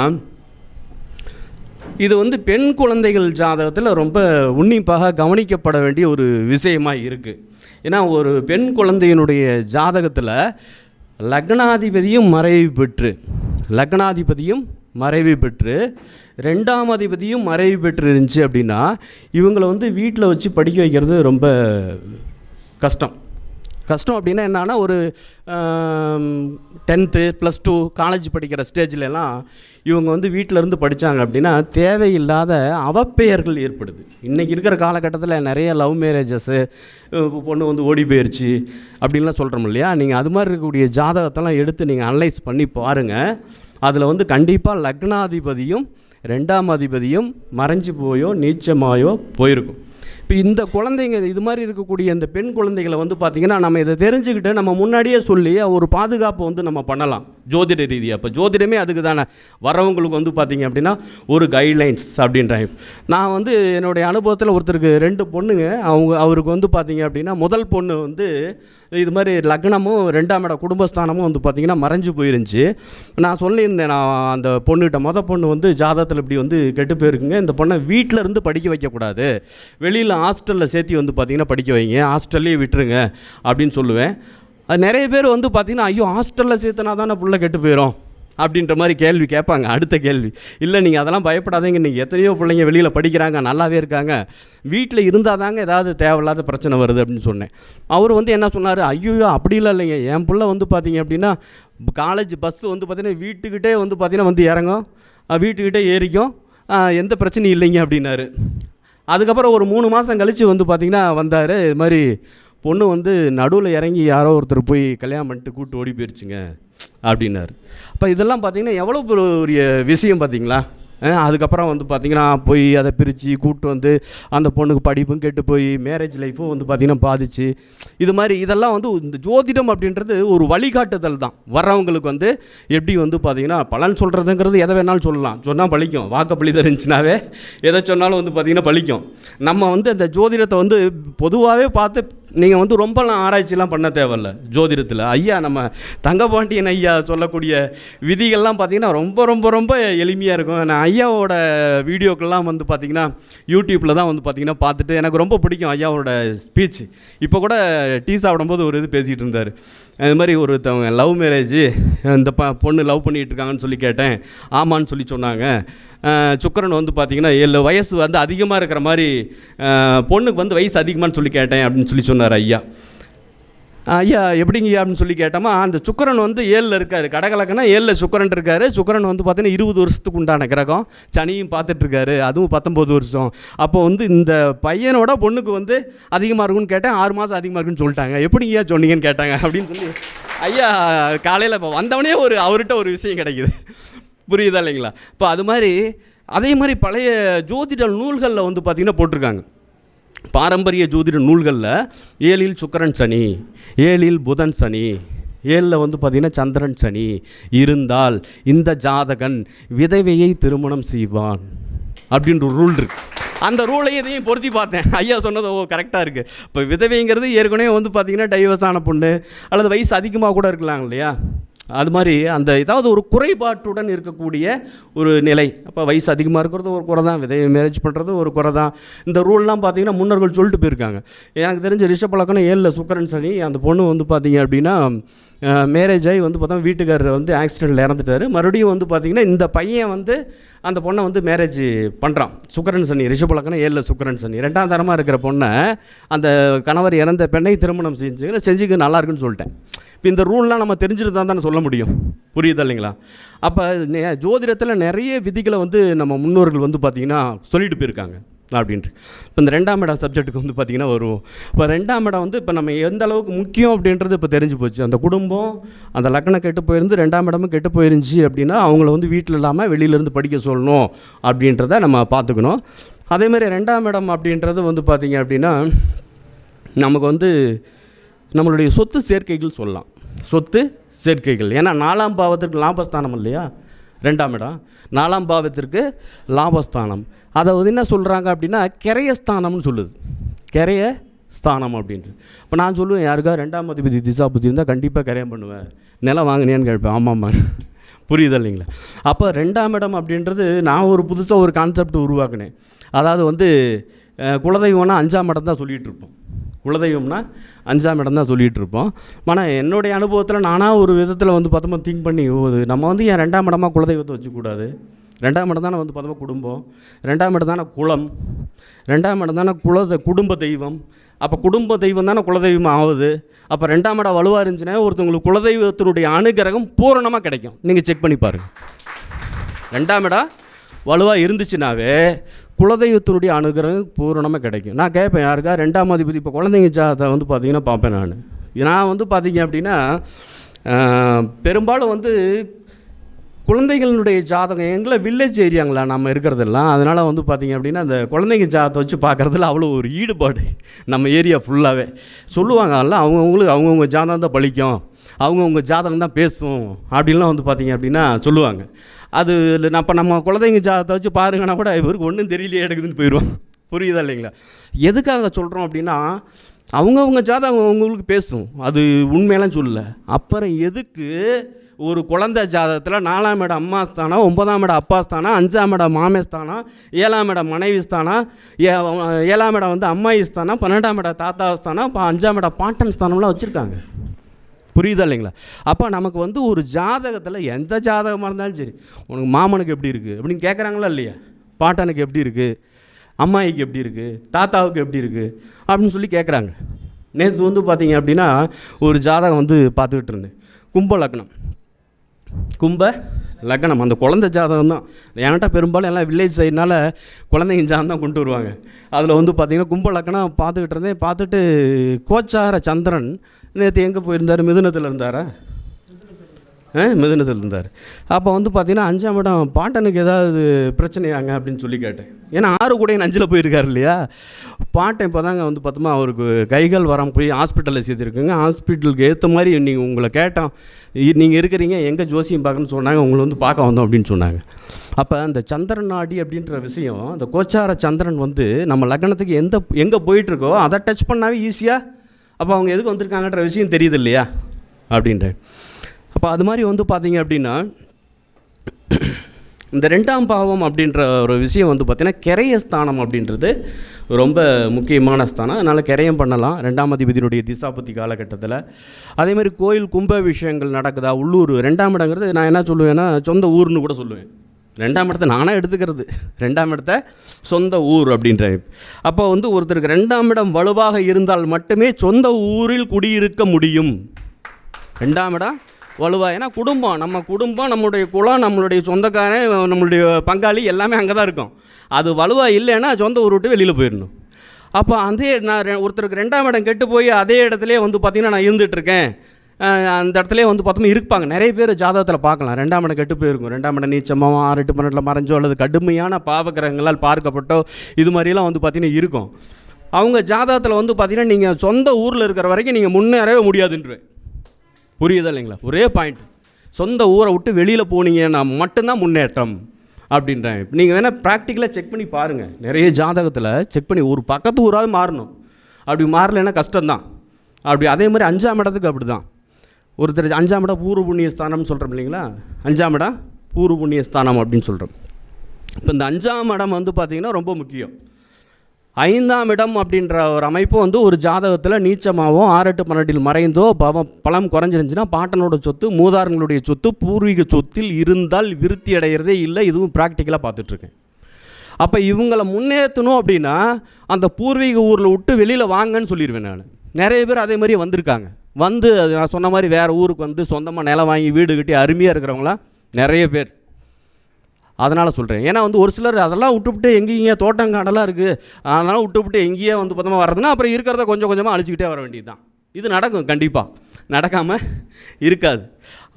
இது வந்து பெண் குழந்தைகள் ஜாதகத்தில் ரொம்ப உன்னிப்பாக கவனிக்கப்பட வேண்டிய ஒரு விஷயமாக இருக்குது. ஏன்னா ஒரு பெண் குழந்தையினுடைய ஜாதகத்தில் லக்னாதிபதியும் மறைவு பெற்று 2ஆம் அதிபதியும் மறைவு பெற்று இருந்துச்சு அப்படின்னா இவங்களை வந்து வீட்டில் வச்சு படிக்க வைக்கிறது ரொம்ப கஷ்டம் அப்படின்னா என்னன்னா ஒரு 10th +2 காலேஜ் படிக்கிற ஸ்டேஜ்லலாம் இவங்க வந்து வீட்டிலேருந்து படித்தாங்க அப்படின்னா தேவையில்லாத அவப்பெயர்கள் ஏற்படுது. இன்றைக்கி இருக்கிற காலகட்டத்தில் நிறைய லவ் மேரேஜஸ்ஸு, பொண்ணு வந்து ஓடி போயிடுச்சு அப்படின்லாம் சொல்கிறோம் இல்லையா? நீங்கள் அது மாதிரி இருக்கக்கூடிய ஜாதகத்தெல்லாம் எடுத்து நீங்கள் அனலைஸ் பண்ணி பாருங்கள். அதில் வந்து கண்டிப்பாக லக்னாதிபதியும் 2ஆம் அதிபதியும் மறைஞ்சு போயோ நீச்சமாயோ போயிருக்கும். இப்போ இந்த குழந்தைங்க இது மாதிரி இருக்கக்கூடிய இந்த பெண் குழந்தைகளை வந்து பார்த்திங்கன்னா நம்ம இதை தெரிஞ்சுக்கிட்டு நம்ம முன்னாடியே சொல்லி ஒரு பாதுகாப்பை வந்து நம்ம பண்ணலாம் ஜோதிட ரீதியாக. இப்போ ஜோதிடமே அதுக்கு தானே, வரவங்களுக்கு வந்து பார்த்திங்க அப்படின்னா ஒரு கைட்லைன்ஸ் அப்படின்றாங்க. நான் வந்து என்னுடைய அனுபவத்தில் ஒருத்தருக்கு 2 பொண்ணுங்க, அவருக்கு வந்து பார்த்திங்க அப்படின்னா முதல் பொண்ணு வந்து இது மாதிரி லக்னமும் 2ஆம் இடம் குடும்பஸ்தானமும் வந்து பார்த்திங்கன்னா மறைஞ்சு போயிருந்துச்சு. நான் சொல்லியிருந்தேன், நான் அந்த பொண்ணு வந்து ஜாதகத்தில் இப்படி வந்து கெட்டு போயிருக்குங்க, இந்த பொண்ணை வீட்டில் இருந்து படிக்க வைக்கக்கூடாது, வெளியில் ஹாஸ்டலில் சேர்த்தி வந்து பார்த்திங்கன்னா படிக்க வைங்க, ஹாஸ்டல்லையே விட்டுருங்க அப்படின்னு சொல்லுவேன். அது நிறைய பேர் வந்து பார்த்திங்கன்னா ஐயோ ஹாஸ்டலில் சேர்த்தனா தானே புள்ள கெட்டு போயிடும் அப்படின்ற மாதிரி கேள்வி கேட்பாங்க. அடுத்த கேள்வி, இல்லை நீங்கள் அதெல்லாம் பயப்படாதீங்க, நீங்கள் எத்தனையோ பிள்ளைங்க வெளியில் படிக்கிறாங்க, நல்லாவே இருக்காங்க, வீட்டில் இருந்தால் தாங்க ஏதாவது தேவையில்லாத பிரச்சனை வருது அப்படின்னு சொன்னேன். அவர் வந்து என்ன சொன்னார், ஐயோ அப்படிலாம் இல்லைங்க, என் பிள்ளை வந்து பார்த்திங்க அப்படின்னா காலேஜ் பஸ்ஸு வந்து பார்த்திங்கன்னா வீட்டுக்கிட்டே வந்து பார்த்திங்கன்னா வந்து இறங்கும், வீட்டுக்கிட்டே ஏறிக்கும், எந்த பிரச்சனையும் இல்லைங்க அப்படின்னாரு. அதுக்கப்புறம் ஒரு 3 மாதம் கழித்து வந்து பார்த்திங்கன்னா வந்தார், இது மாதிரி பொண்ணு வந்து நடுவில் இறங்கி யாரோ ஒருத்தர் போய் கல்யாணம் பண்ணிட்டு கூப்பிட்டு ஓடி போயிடுச்சுங்க அப்படின்னாரு. அப்போ இதெல்லாம் பார்த்திங்கன்னா எவ்வளோ பெரிய விஷயம் பார்த்திங்களா? அதுக்கப்புறம் வந்து பார்த்திங்கன்னா போய் அதை பிரித்து கூப்பிட்டு வந்து அந்த பொண்ணுக்கு படிப்பும் கெட்டு போய் மேரேஜ் லைஃப்பும் வந்து பார்த்திங்கன்னா பாதிச்சு, இது மாதிரி இதெல்லாம் வந்து இந்த ஜோதிடம் அப்படின்றது ஒரு வழிகாட்டுதல் தான். வர்றவங்களுக்கு வந்து எப்படி வந்து பார்த்திங்கன்னா பலன் சொல்கிறதுங்கிறது எதை வேணாலும் சொல்லலாம், சொன்னால் பழிக்கும், வாக்கப்பள்ளி இருந்துச்சுனாவே எதை சொன்னாலும் வந்து பார்த்திங்கன்னா பழிக்கும். நம்ம வந்து அந்த ஜோதிடத்தை வந்து பொதுவாகவே பார்த்து நீங்கள் வந்து ரொம்பலாம் ஆராய்ச்சிலாம் பண்ண தேவையில்ல. ஜோதிடத்தில் ஐயா நம்ம தங்கபாண்டியன் ஐயா சொல்லக்கூடிய விதிகள்லாம் பார்த்திங்கன்னா ரொம்ப ரொம்ப ரொம்ப எளிமையாக இருக்கும். நான் ஐயாவோட வீடியோக்கெல்லாம் வந்து பார்த்திங்கன்னா யூடியூப்பில் தான் வந்து பார்த்திங்கன்னா பார்த்துட்டு எனக்கு ரொம்ப பிடிக்கும் ஐயாவோட ஸ்பீச். இப்போ கூட டீ சாப்பிடும்போது ஒரு இது பேசிகிட்டு இருந்தார், இது மாதிரி ஒருத்தவங்க லவ் மேரேஜ், இந்த பொண்ணு லவ் பண்ணிகிட்டு இருக்காங்கன்னு சொல்லி கேட்டேன், ஆமான்னு சொல்லி சொன்னாங்க. சுக்கரன் வந்து பார்த்திங்கன்னா 7 வயசு வந்து அதிகமாக இருக்கிற மாதிரி, பொண்ணுக்கு வந்து வயசு அதிகமானு சொல்லி கேட்டேன் அப்படின்னு சொல்லி சொன்னார் ஐயா. ஐயா எப்படிங்கய்யா அப்படின்னு சொல்லி கேட்டோமா, அந்த சுக்கிரன் வந்து 7ல் இருக்கார், கடகலக்கனா 7ல் சுக்கிரன் இருக்கார். சுக்கிரன் வந்து பார்த்தீங்கன்னா 20 வருஷத்துக்கு உண்டான கிரகம். சனியும் பார்த்துட்ருக்காரு, அதுவும் 19 வருஷம். அப்போ வந்து இந்த பையனோட பொண்ணுக்கு வந்து அதிகமாக இருக்குன்னு கேட்டேன். 6 மாதம் அதிகமாக இருக்குன்னு சொல்லிட்டாங்க. எப்படிங்கய்யா சொன்னீங்கன்னு கேட்டாங்க. அப்படின்னு சொல்லி ஐயா காலையில் இப்போ வந்தவனே அவர்கிட்ட ஒரு விஷயம் கிடைக்குது, புரியுதா இல்லைங்களா? இப்போ அது மாதிரி அதே மாதிரி பழைய ஜோதிட நூல்களில் வந்து பார்த்திங்கன்னா போட்டிருக்காங்க. பாரம்பரிய ஜோதிட நூல்களில் 7ல் சுக்கிரன் சனி, 7ல் புதன் சனி, 7ல் வந்து பார்த்திங்கன்னா சந்திரன் சனி இருந்தால் இந்த ஜாதகன் விதவையை திருமணம் செய்வான் அப்படின்ற ஒரு ரூல் இருக்குது. அந்த ரூலை இதையும் பொருத்தி பார்த்தேன். ஐயா சொன்னது கரெக்டாக இருக்குது. இப்போ விதவைங்கிறது ஏற்கனவே வந்து பார்த்திங்கன்னா டைவர்ஸ் ஆன பொண்ணு அல்லது வயசு அதிகமாக கூட இருக்கலாம் இல்லையா? அது மாதிரி அந்த ஏதாவது ஒரு குறைபாட்டுடன் இருக்கக்கூடிய ஒரு நிலை. அப்போ வயசு அதிகமாக இருக்கிறது ஒரு குறை தான், விதவை மேரேஜ் பண்ணுறது ஒரு குறை தான். இந்த ரூல்லாம் பார்த்திங்கன்னா முன்னோர்கள் சொல்லிட்டு போயிருக்காங்க. எனக்கு தெரிஞ்ச ரிஷபலக்கணம் 7ல் சுக்கிரன் சனி. அந்த பொண்ணு வந்து பார்த்திங்க அப்படின்னா மேரேஜ் ஆகி வந்து பார்த்தா வீட்டுக்காரர் வந்து ஆக்சிடெண்ட்டில் இறந்துட்டார். மறுபடியும் வந்து பார்த்திங்கன்னா இந்த பையன் வந்து அந்த பொண்ணை வந்து மேரேஜ் பண்ணுறான். சுக்கிரன் சனி, ரிஷபலக்கணம் 7ல் சுக்கிரன் சனி. 2ஆம் தரமாக இருக்கிற பொண்ணை அந்த கணவர் இறந்த பெண்ணை திருமணம் செஞ்சுக்க நல்லா இருக்குன்னு சொல்லிட்டேன். இப்போ இந்த ரூல்லாம் நம்ம தெரிஞ்சுட்டு தான் தானே சொல்ல முடியும், புரியுது இல்லைங்களா? அப்போ ஜோதிடத்தில் நிறைய விதிகளை வந்து நம்ம முன்னோர்கள் வந்து பார்த்திங்கன்னா சொல்லிட்டு போயிருக்காங்க அப்படின்ட்டு. இப்போ இந்த 2ஆம் இடம் சப்ஜெக்ட்டுக்கு வந்து பார்த்திங்கன்னா வருவோம். இப்போ 2ஆம் இடம் வந்து இப்போ நம்ம எந்த அளவுக்கு முக்கியம் அப்படின்றது இப்போ தெரிஞ்சு போச்சு. அந்த குடும்பம் அந்த லக்னம் கெட்டு போயிருந்து 2ஆம் இடமும் கெட்டு போயிருந்துச்சு அப்படின்னா அவங்கள வந்து வீட்டில் இல்லாமல் வெளியிலேருந்து படிக்க சொல்லணும் அப்படின்றத நம்ம பார்த்துக்கணும். அதேமாதிரி 2ஆம் இடம் அப்படின்றது வந்து பார்த்திங்க அப்படின்னா நமக்கு வந்து நம்மளுடைய சொத்து சேர்க்கைகள் சொல்லலாம். சொத்து சேர்க்கைகள், ஏன்னா 4ஆம் பாவத்திற்கு லாபஸ்தானம் இல்லையா 2ஆம் இடம், 4ஆம் பாவத்திற்கு லாபஸ்தானம். அதை வந்து என்ன சொல்கிறாங்க அப்படின்னா கிரயஸ்தானம்னு சொல்லுது, கிரய ஸ்தானம் அப்படின்ட்டு. இப்போ நான் சொல்லுவேன், யாருக்கா 2ஆம் அதிபதி திசா புத்தி இருந்தால் கண்டிப்பாக கிரயம் பண்ணுவேன், நிலம் வாங்கினேன்னு கேட்பேன். ஆமாம்மா, புரியுது இல்லைங்களா? அப்போ 2ஆம் இடம் அப்படின்றது நான் ஒரு புதுசாக ஒரு கான்செப்ட் உருவாக்கினேன். அதாவது வந்து குலதெய்வம்னா 5ஆம் இடம் தான் சொல்லிகிட்டு இருப்போம், குலதெய்வம்னா 5ஆம் இடம் தான் சொல்லிகிட்டு இருப்போம். ஆனால் என்னுடைய அனுபவத்தில் நானாக ஒரு விதத்தில் வந்து பார்த்தோமா திங்க் பண்ணி நம்ம வந்து ஏன் 2ஆம் இடமா குலதெய்வத்தை வச்சுக்கூடாது? 2ஆம் இடம் தானே வந்து பார்த்தோமா குடும்பம், 2ஆம் இடம் தானே குலம், 2ஆம் இடம் தானே குடும்ப தெய்வம். அப்போ குடும்ப தெய்வம் தானே குலதெய்வம் ஆகுது. அப்போ 2ஆம் இடம் வலுவாக இருந்துச்சுன்னா ஒருத்தவங்களுக்கு குலதெய்வத்தினுடைய அனுகிரகம் பூரணமாக கிடைக்கும். நீங்கள் செக் பண்ணி பாருங்கள். 2ஆம் இடம் வலுவாக இருந்துச்சுனாவே குலதெய்வத்தினுடைய அனுகிரகம் பூரணமாக கிடைக்கும். நான் கேட்பேன், யாருக்கா 2ஆம் அதிபதி இப்போ குழந்தைங்க ஜாதகத்தை வந்து பார்த்திங்கன்னா பார்ப்பேன். நான் வந்து பார்த்திங்க அப்படின்னா பெரும்பாலும் வந்து குழந்தைகளுடைய ஜாதகம் எங்களை வில்லேஜ் ஏரியாங்களா நம்ம இருக்கிறதெல்லாம், அதனால் வந்து பார்த்திங்க அப்படின்னா அந்த குழந்தைங்க ஜாதகத்தை வச்சு பார்க்குறதுல அவ்வளோ ஒரு ஈடுபாடு நம்ம ஏரியா ஃபுல்லாகவே. சொல்லுவாங்க அதெல்லாம் அவங்கவுங்களுக்கு அவங்கவுங்க ஜாதகம் தான் பழிக்கும், அவங்கவுங்க ஜாதகம் தான் பேசும் அப்படின்லாம் வந்து பார்த்திங்க அப்படின்னா சொல்லுவாங்க. அது அப்போ நம்ம குழந்தைங்க ஜாதகத்தை வச்சு பாருங்கன்னா கூட இவருக்கு ஒன்றும் தெரியலையே எடுக்குதுன்னு போயிடுவோம், புரியுதா இல்லைங்களா? எதுக்காக சொல்கிறோம் அப்படின்னா அவங்கவுங்க ஜாதகம் அவங்களுக்கு பேசும், அது உண்மையெல்லாம் சொல்லலை. அப்புறம் எதுக்கு ஒரு குழந்தை ஜாதகத்தில் 4ஆம் இடம் அம்மா ஸ்தானம், 9ஆம் இடம் அப்பா ஸ்தானம், 5ஆம் இடம் மாமே ஸ்தானம், 7ஆம் இடம் மனைவி ஸ்தானம், 7ஆம் இடம் வந்து அம்மாயி ஸ்தானம், 12ஆம் இடம் தாத்தா ஸ்தானம், இப்போ 5ஆம் இடம் பாட்டன் ஸ்தானம்லாம் வச்சுருக்காங்க, புரியுதா இல்லைங்களா? அப்போ நமக்கு வந்து ஒரு ஜாதகத்தில் எந்த ஜாதகமாக இருந்தாலும் சரி, உனக்கு மாமனுக்கு எப்படி இருக்குது அப்படின்னு கேட்குறாங்களா இல்லையா? பாட்டனுக்கு எப்படி இருக்குது, அம்மாயிக்கு எப்படி இருக்குது, தாத்தாவுக்கு எப்படி இருக்குது அப்படின்னு சொல்லி கேட்குறாங்க. நேற்று வந்து பார்த்திங்க அப்படின்னா ஒரு ஜாதகம் வந்து பார்த்துக்கிட்டு இருந்தேன். கும்ப லக்னம், அந்த குழந்தை ஜாதகம் தான் என்கிட்ட பெரும்பாலும் எல்லாம் வில்லேஜ் சைடுனால குழந்தைங்க ஜாதகம் தான் கொண்டு வருவாங்க. அதில் வந்து பார்த்திங்கன்னா கும்ப லக்னம் பார்த்துக்கிட்டு இருந்தேன். பார்த்துட்டு கோச்சார சந்திரன் நேற்று எங்கே போயிருந்தார்? மிதுனத்தில் இருந்தாரா? மிதுனத்தில் இருந்தார். அப்போ வந்து பார்த்திங்கன்னா 5ஆம் இடம் பாட்டனுக்கு ஏதாவது பிரச்சனையாங்க அப்படின்னு சொல்லி கேட்டேன். ஏன்னா 6 கூட 5ல் போயிருக்காரு இல்லையா? பாட்டன் இப்போ தாங்க வந்து பார்த்தோமா அவருக்கு கைகள் வரம் போய் ஹாஸ்பிட்டலில் சேர்த்துருக்குங்க. ஹாஸ்பிட்டலுக்கு ஏற்ற மாதிரி நீங்கள் உங்களை கேட்டோம், நீங்கள் இருக்கிறீங்க எங்கே ஜோசியம் பார்க்கணும்னு சொன்னாங்க, உங்களை வந்து பார்க்க வந்தோம் அப்படின்னு சொன்னாங்க. அப்போ அந்த சந்திரன் நாடி அப்படின்ற விஷயம், அந்த கோச்சார சந்திரன் வந்து நம்ம லக்னத்துக்கு எங்கே போயிட்டுருக்கோ அதை டச் பண்ணாவே ஈஸியாக அப்போ அவங்க எதுக்கு வந்திருக்காங்கன்ற விஷயம் தெரியுது இல்லையா அப்படின்ட்டு. அப்போ அது மாதிரி வந்து பார்த்திங்க அப்படின்னா இந்த 2ஆம் பாவம் அப்படின்ற ஒரு விஷயம் வந்து பார்த்திங்கன்னா கிரயஸ்தானம் அப்படின்றது ரொம்ப முக்கியமான ஸ்தானம். அதனால் கிரயம் பண்ணலாம் 2ஆம் அதிபதியினுடைய திசாபுத்தி காலகட்டத்தில். அதேமாதிரி கோயில் கும்ப விஷயங்கள் நடக்குதா, உள்ளூர் 2ஆம் இடங்கிறது நான் என்ன சொல்லுவேன்னா சொந்த ஊர்னு கூட சொல்லுவேன். 2ஆம் இடத்தை நானாக எடுத்துக்கிறது. 2ஆம் இடத்தை சொந்த ஊர் அப்படின்ற. அப்போ வந்து ஒருத்தருக்கு 2ஆம் இடம் வலுவாக இருந்தால் மட்டுமே சொந்த ஊரில் குடியிருக்க முடியும். 2ஆம் இடம் வலுவாக, ஏன்னா குடும்பம், நம்ம குடும்பம், நம்மளுடைய குலம், நம்மளுடைய சொந்தக்காரன், நம்மளுடைய பங்காளி எல்லாமே அங்கே தான் இருக்கும். அது வலுவாக இல்லைன்னா சொந்த ஊர் விட்டு வெளியில் போயிடணும். அப்போ நான் ஒருத்தருக்கு 2ஆம் இடம் கெட்டு போய் அதே இடத்துலேயே வந்து பார்த்திங்கன்னா நான் இருந்துகிட்ருக்கேன், அந்த இடத்துல வந்து பார்த்தோம்னா இருப்பாங்க. நிறைய பேர் ஜாதகத்தில் பார்க்கலாம் 2ஆம் இடம் கெட்டு போயிருக்கும். 2ஆம் இடம் நீச்சமாக 6, 8, 12 மறைஞ்சோ அல்லது கடுமையான பாவகிரகங்களால் பார்க்கப்பட்டோ இது மாதிரிலாம் வந்து பார்த்திங்கன்னா இருக்கும். அவங்க ஜாதகத்தில் வந்து பார்த்திங்கன்னா நீங்கள் சொந்த ஊரில் இருக்கிற வரைக்கும் நீங்கள் முன்னேறவே முடியாதுன்றேன். புரியுதா இல்லைங்களா? ஒரே பாயிண்ட், சொந்த ஊரை விட்டு வெளியில் போனீங்கன்னா மட்டும்தான் முன்னேற்றம் அப்படின்றேன். நீங்கள் வேணால் ப்ராக்டிக்கலாக செக் பண்ணி பாருங்கள். நிறைய ஜாதகத்தில் செக் பண்ணி ஒரு பக்கத்து ஊராக மாறணும். அப்படி மாறலைன்னா கஷ்டம்தான். அப்படி அதே மாதிரி 5ஆம் இடத்துக்கு அப்படி தான். ஒருத்தர் 5ஆம் இடம் பூர்வ புண்ணிய ஸ்தானம்னு சொல்கிறோம் இல்லைங்களா? 5ஆம் இடம் பூர்வ புண்ணிய ஸ்தானம் அப்படின்னு சொல்கிறோம். இப்போ இந்த 5ஆம் இடம் வந்து பார்த்திங்கன்னா ரொம்ப முக்கியம். 5ஆம் இடம் அப்படின்ற ஒரு அமைப்பு வந்து ஒரு ஜாதகத்தில் நீச்சமாகவோ 6, 8, 12 மறைந்தோ பலம் குறைஞ்சிருந்துச்சுன்னா பாட்டனோட சொத்து, மூதாரங்களுடைய சொத்து, பூர்வீக சொத்தில் இருந்தால் விருத்தி அடைகிறதே இல்லை. இதுவும் ப்ராக்டிக்கலாக பார்த்துட்ருக்கேன். அப்போ இவங்களை முன்னேற்றணும் அப்படின்னா அந்த பூர்வீக ஊரில் விட்டு வெளியில் வாங்கன்னு சொல்லிடுவேன் நான். நிறைய பேர் அதே மாதிரி வந்திருக்காங்க. வந்து நான் சொன்ன மாதிரி வேறு ஊருக்கு வந்து சொந்தமாக நிலம் வாங்கி வீடு கட்டி அருமையாக இருக்கிறவங்களாம் நிறைய பேர். அதனால் சொல்கிறேன். ஏன்னா வந்து ஒரு சிலர் அதெல்லாம் விட்டுவிட்டு எங்கேயும் தோட்டங்காடெல்லாம் இருக்குது, அதனால் விட்டுவிட்டு எங்கேயே வந்து பத்தமாக வர்றதுன்னா அப்புறம் இருக்கிறத கொஞ்சம் கொஞ்சமாக அழிச்சிக்கிட்டே வர வேண்டியது தான். இது நடக்கும், கண்டிப்பாக நடக்காமல் இருக்காது.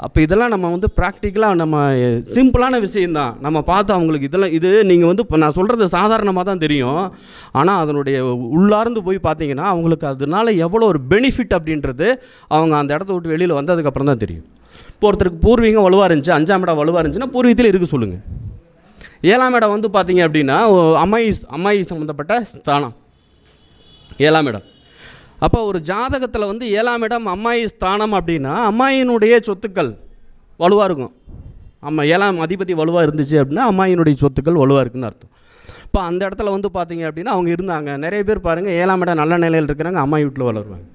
அப்போ இதெல்லாம் நம்ம வந்து ப்ராக்டிக்கலாக நம்ம சிம்பிளான விஷயந்தான் நம்ம பார்த்து அவங்களுக்கு இது நீங்கள் வந்து இப்போ நான் சொல்கிறது சாதாரணமாக தான் தெரியும். ஆனால் அதனுடைய உள்ளார்ந்து போய் பார்த்தீங்கன்னா அவங்களுக்கு அதனால எவ்வளோ ஒரு பெனிஃபிட் அப்படின்றது அவங்க அந்த இடத்த விட்டு வெளியில் வந்ததுக்கப்புறம் தான் தெரியும். இப்போ ஒருத்தருக்கு பூர்வீகம் வலுவாக இருந்துச்சு, 5ஆம் இடம் வலுவாக இருந்துச்சுன்னா பூர்வீகத்தில் இருக்க சொல்லுங்கள். 7ஆம் இடம் வந்து பார்த்தீங்க அப்படின்னா அம்மாயி சம்மந்தப்பட்ட ஸ்தானம் 7ஆம் இடம். அப்போ ஒரு ஜாதகத்தில் வந்து 7ஆம் இடம் அம்மாயி ஸ்தானம் அப்படின்னா அம்மாயினுடைய சொத்துக்கள் வலுவாக இருக்கும். 7ஆம் அதிபதி வலுவாக இருந்துச்சு அப்படின்னா அம்மாயினுடைய சொத்துக்கள் வலுவாக இருக்குன்னு அர்த்தம். இப்போ அந்த இடத்துல வந்து பார்த்தீங்க அப்படின்னா அவங்க இருந்தாங்க. நிறைய பேர் பாருங்கள் 7ஆம் இடம் நல்ல நிலையில் இருக்கிறாங்க, அம்மாயி வீட்டில் வளருவாங்க.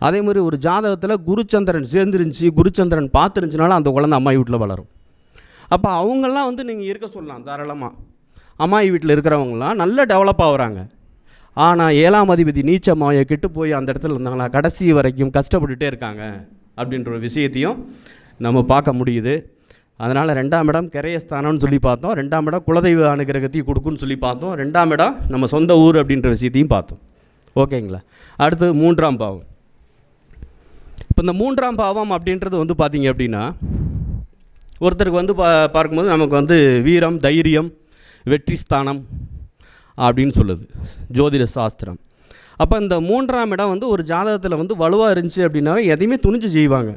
அதே மாதிரி ஒரு ஜாதகத்தில் குருச்சந்திரன் சேர்ந்துருந்துச்சு, குருச்சந்திரன் பார்த்துருந்துச்சுனால அந்த குழந்தை அம்மாயி வீட்டில் வளரும். அப்போ அவங்கெல்லாம் வந்து நீங்கள் இருக்க சொல்லலாம் தாராளமாக. அம்மாயி வீட்டில் இருக்கிறவங்களாம் நல்ல டெவலப் ஆகுறாங்க. ஆனால் 7ஆம் அதிபதி நீச்சமாய கெட்டு போய் அந்த இடத்துல இருந்தாங்களா கடைசி வரைக்கும் கஷ்டப்பட்டுகிட்டே இருக்காங்க அப்படின்ற ஒரு விஷயத்தையும் நம்ம பார்க்க முடியுது. அதனால் 2ஆம் இடம் கிரயஸ்தானம்னு சொல்லி பார்த்தோம், 2ஆம் இடம் குலதெய்வ அனுகிரகத்தையும் கொடுக்குன்னு சொல்லி பார்த்தோம், 2ஆம் இடம் நம்ம சொந்த ஊர் அப்படின்ற விஷயத்தையும் பார்த்தோம். ஓகேங்களா? அடுத்து 3ஆம் பாவம். இப்போ இந்த 3ஆம் பாவம் அப்படின்றது வந்து பார்த்திங்க அப்படின்னா ஒருத்தருக்கு வந்து பார்க்கும்போது நமக்கு வந்து வீரம், தைரியம், வெற்றி ஸ்தானம் அப்படின்னு சொல்லுது ஜோதிட சாஸ்திரம். அப்போ இந்த 3ஆம் இடம் வந்து ஒரு ஜாதகத்தில் வந்து வலுவாக இருந்துச்சு அப்படின்னாவே எதையுமே துணிஞ்சு செய்வாங்க.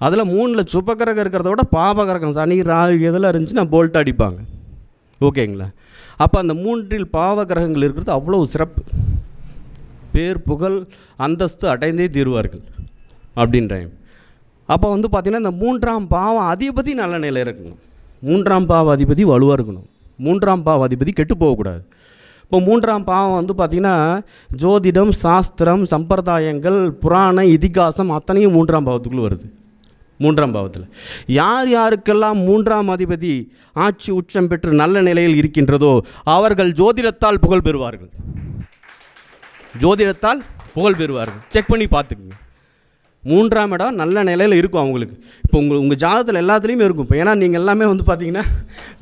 அதில் 3ல் சுபக்கிரகம் இருக்கிறத விட பாபகிரகம் சனி, ராகு இதெல்லாம் இருந்துச்சுன்னா போல்ட் அடிப்பாங்க. ஓகேங்களா? அப்போ அந்த 3ல் பாவகிரகங்கள் இருக்கிறது அவ்வளோ சிறப்பு. பேர், புகழ், அந்தஸ்து அடைந்தே தீர்வார்கள் அப்படின்றாங்க. அப்போ வந்து பார்த்திங்கன்னா இந்த 3ஆம் பாவம் அதிபதி நல்ல நிலையில் இருக்கணும், 3ஆம் பாவ அதிபதி வலுவாக இருக்கணும், 3ஆம் பாவ அதிபதி கெட்டு போகக்கூடாது. இப்போ 3ஆம் பாவம் வந்து பார்த்திங்கன்னா ஜோதிடம், சாஸ்திரம், சம்பிரதாயங்கள், புராண இதிகாசம் அத்தனையும் 3ஆம் பாவத்துக்குள்ளே வருது. 3ஆம் பாவத்தில் யாருக்கெல்லாம் 3ஆம் அதிபதி ஆட்சி உச்சம் பெற்று நல்ல நிலையில் இருக்கின்றதோ அவர்கள் ஜோதிடத்தால் புகழ் பெறுவார்கள். ஜோதிடத்தால் புகழ் பெறுவார்கள். செக் பண்ணி பார்த்துக்குங்க. 3ஆம் இடம் நல்ல நிலையில் இருக்கும் அவங்களுக்கு. இப்போ உங்கள் ஜாதகத்தில் எல்லாத்துலேயுமே இருக்கும். இப்போ ஏன்னா நீங்கள் எல்லாமே வந்து பார்த்தீங்கன்னா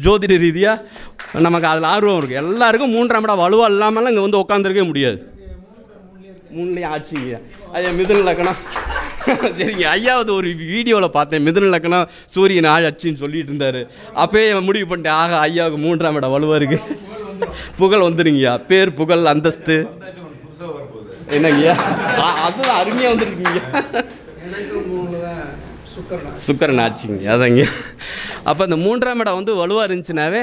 ஜோதிட ரீதியாக நமக்கு அதில் ஆர்வம் இருக்குது. எல்லாருக்கும் 3ஆம் இடம் வலுவாக இல்லாமலாம் இங்கே வந்து உட்காந்துருக்கவே முடியாது. 3லேயே ஆட்சிங்க. ஐயா மிதுன லக்கணம். சரிங்க, ஐயாவது ஒரு வீடியோவில் பார்த்தேன், மிதுன லக்கணம் சூரியன் ஆட்சின்னு சொல்லிட்டு இருந்தார். அப்போயே முடிவு பண்ணிட்டேன், ஆக ஐயாவுக்கு 3ஆம் இடம் வலுவாக இருக்குது, புகழ் வந்துடுங்கய்யா, பேர், புகழ், அந்தஸ்து என்னங்கய்யா, அதுதான் அருமையாக வந்துருக்குங்க. சுக்கரன் ஆச்சுங்க, அதாங்க. அப்போ இந்த 3ஆம் இடம் வந்து வலுவாக இருந்துச்சுனாவே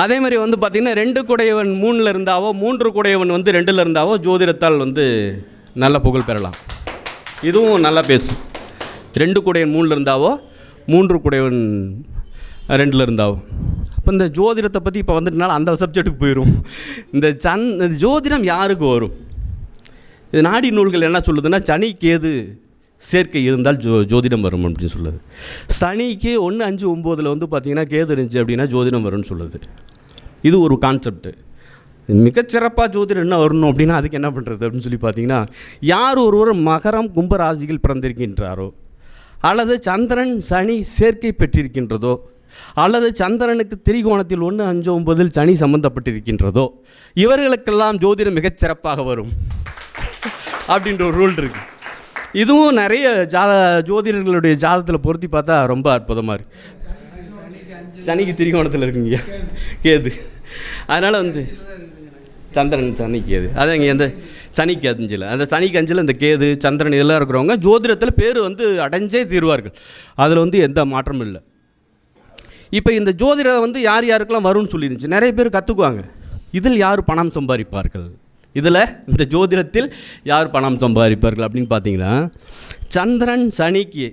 அதே மாதிரி வந்து பார்த்திங்கன்னா 2 குடையவன் 3ல் இருந்தாவோ 3 குடையவன் வந்து 2ல் இருந்தாவோ ஜோதிடத்தால் வந்து நல்ல புகழ் பெறலாம். இதுவும் நல்லா பேசும். 2 குடையவன் 3ல் இருந்தாவோ 3 குடையவன் 2ல் இருந்தாவும். அப்போ இந்த ஜோதிடத்தை பற்றி இப்போ வந்துட்டனால அந்த சப்ஜெக்ட்டுக்கு போயிடும். இந்த ஜோதிடம் யாருக்கு வரும்? இது நாடி நூல்கள் என்ன சொல்லுதுன்னா, சனி கேது சேர்க்கை இருந்தால் ஜோதிடம் வரும் அப்படின்னு சொல்லுது. சனிக்கு 1, 5, 9 வந்து பார்த்திங்கன்னா கேது இருந்துச்சு அப்படின்னா ஜோதிடம் வரும்னு சொல்லுது. இது ஒரு கான்செப்ட்டு. மிகச்சிறப்பாக ஜோதிடம் என்ன வரணும் அப்படின்னா அதுக்கு என்ன பண்ணுறது அப்படின்னு சொல்லி பார்த்தீங்கன்னா, யார் ஒருவர் மகரம் கும்பராசியில் பிறந்திருக்கின்றாரோ, அல்லது சந்திரன் சனி சேர்க்கை பெற்றிருக்கின்றதோ, அல்லது சந்திரனுக்கு திரிகோணத்தில் 1, 5, 9 சனி சம்பந்தப்பட்டிருக்கின்றதோ, இவர்களுக்கெல்லாம் ஜோதிடம் மிகச்சிறப்பாக வரும் அப்படின்ற ஒரு ரூல் இருக்குது. இதுவும் நிறைய ஜோதிடர்களுடைய ஜாதகத்தில் பொருத்தி பார்த்தா ரொம்ப அற்புதமாக இருக்குது. சனிக்கு திரிகோணத்தில் இருக்குங்க கேது. அதனால் வந்து சந்திரன் சனி கேது, அதான் இங்கே எந்த சனிக்கு 5, அந்த சனிக்கு 5 இந்த கேது சந்திரன் இதெல்லாம் இருக்கிறவங்க ஜோதிடத்தில் பேர் வந்து அடைஞ்சே தீர்வார்கள். அதில் வந்து எந்த மாற்றமும் இல்லை. இப்போ இந்த ஜோதிடம் வந்து யார் யாருக்கெல்லாம் வரும்னு சொல்லியிருந்துச்சு. நிறைய பேர் கற்றுக்குவாங்க. இதில் யார் பணம் சம்பாதிப்பார்கள், இதில் இந்த ஜோதிடத்தில் யார் பணம் சம்பாதிப்பார்கள் அப்படின்னு பார்த்தீங்கன்னா, சந்திரன் சனிக்கு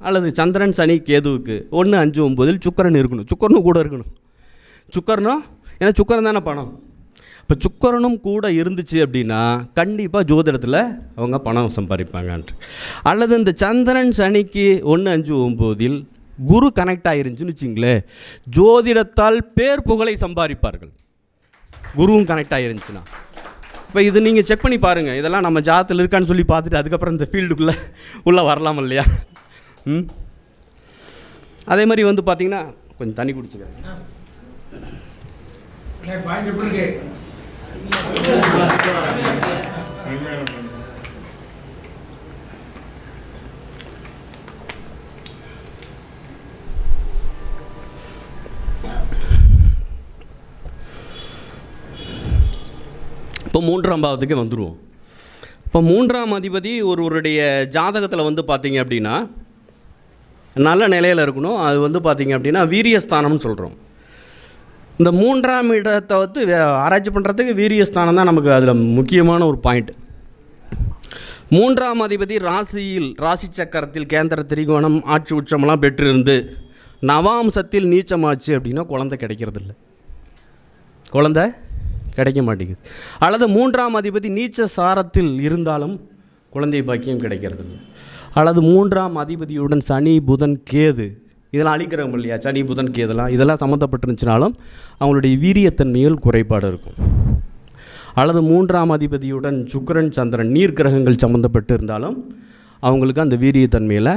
அல்லது சந்திரன் சனி கேதுவுக்கு 1, 5, 9 சுக்கிரன் இருக்கணும். சுக்கிரனும் கூட இருக்கணும். சுக்கிரனும், ஏன்னா சுக்கிரன் தானே பணம். இப்போ சுக்கிரனும் கூட இருந்துச்சு அப்படின்னா கண்டிப்பாக ஜோதிடத்தில் அவங்க பணம் சம்பாதிப்பாங்கன்ட்டு. அல்லது இந்த சந்திரன் சனிக்கு 1, 5, 9 குரு கனெக்ட் ஆகிருந்துச்சுன்னு வச்சிங்களேன், ஜோதிடத்தால் பேர் புகழை சம்பாதிப்பார்கள். குருவும் கனெக்ட் ஆகிருந்துச்சுன்னா இப்போ இது நீங்கள் செக் பண்ணி பாருங்கள். இதெல்லாம் நம்ம ஜாதத்தில் இருக்கான்னு சொல்லி பார்த்துட்டு அதுக்கப்புறம் இந்த ஃபீல்டுக்குள்ளே உள்ளே வரலாம் இல்லையா? அதே மாதிரி வந்து பார்த்திங்கன்னா கொஞ்சம் தண்ணி குடிச்சுக்கிறேன். இப்போ 3ஆம் பாவத்துக்கே வந்துடுவோம். இப்போ 3ஆம் அதிபதி ஒருவருடைய ஜாதகத்தில் வந்து பார்த்திங்க அப்படின்னா நல்ல நிலையில் இருக்கணும். அது வந்து பார்த்திங்க அப்படின்னா வீரியஸ்தானம்னு சொல்கிறோம். இந்த 3ஆம் இடத்தை வந்து ஆராய்ச்சி பண்ணுறதுக்கு வீரியஸ்தானம் தான் நமக்கு அதில் முக்கியமான ஒரு பாயிண்ட். 3ஆம் அதிபதி ராசி சக்கரத்தில் கேந்திர திரிகோணம் ஆட்சி உச்சமெல்லாம் பெற்றிருந்து நவாம்சத்தில் நீச்சமாச்சு அப்படின்னா குழந்தை கிடைக்கிறதில்ல, குழந்தை கிடைக்க மாட்டேங்குது. அல்லது 3ஆம் அதிபதி நீச்ச சாரத்தில் இருந்தாலும் குழந்தை பாக்கியம் கிடைக்கிறதில்ல. அல்லது 3ஆம் அதிபதியுடன் சனி புதன் கேது இதெல்லாம் அழிக்கிறவங்க இல்லையா, சனி புதன் கேதெல்லாம் இதெல்லாம் சம்மந்தப்பட்டிருந்துச்சினாலும் அவங்களுடைய வீரியத்தன்மையில் குறைபாடு இருக்கும். அல்லது 3ஆம் அதிபதியுடன் சுக்கிரன் சந்திரன் நீர் கிரகங்கள் சம்மந்தப்பட்டு இருந்தாலும் அவங்களுக்கு அந்த வீரியத்தன்மையில்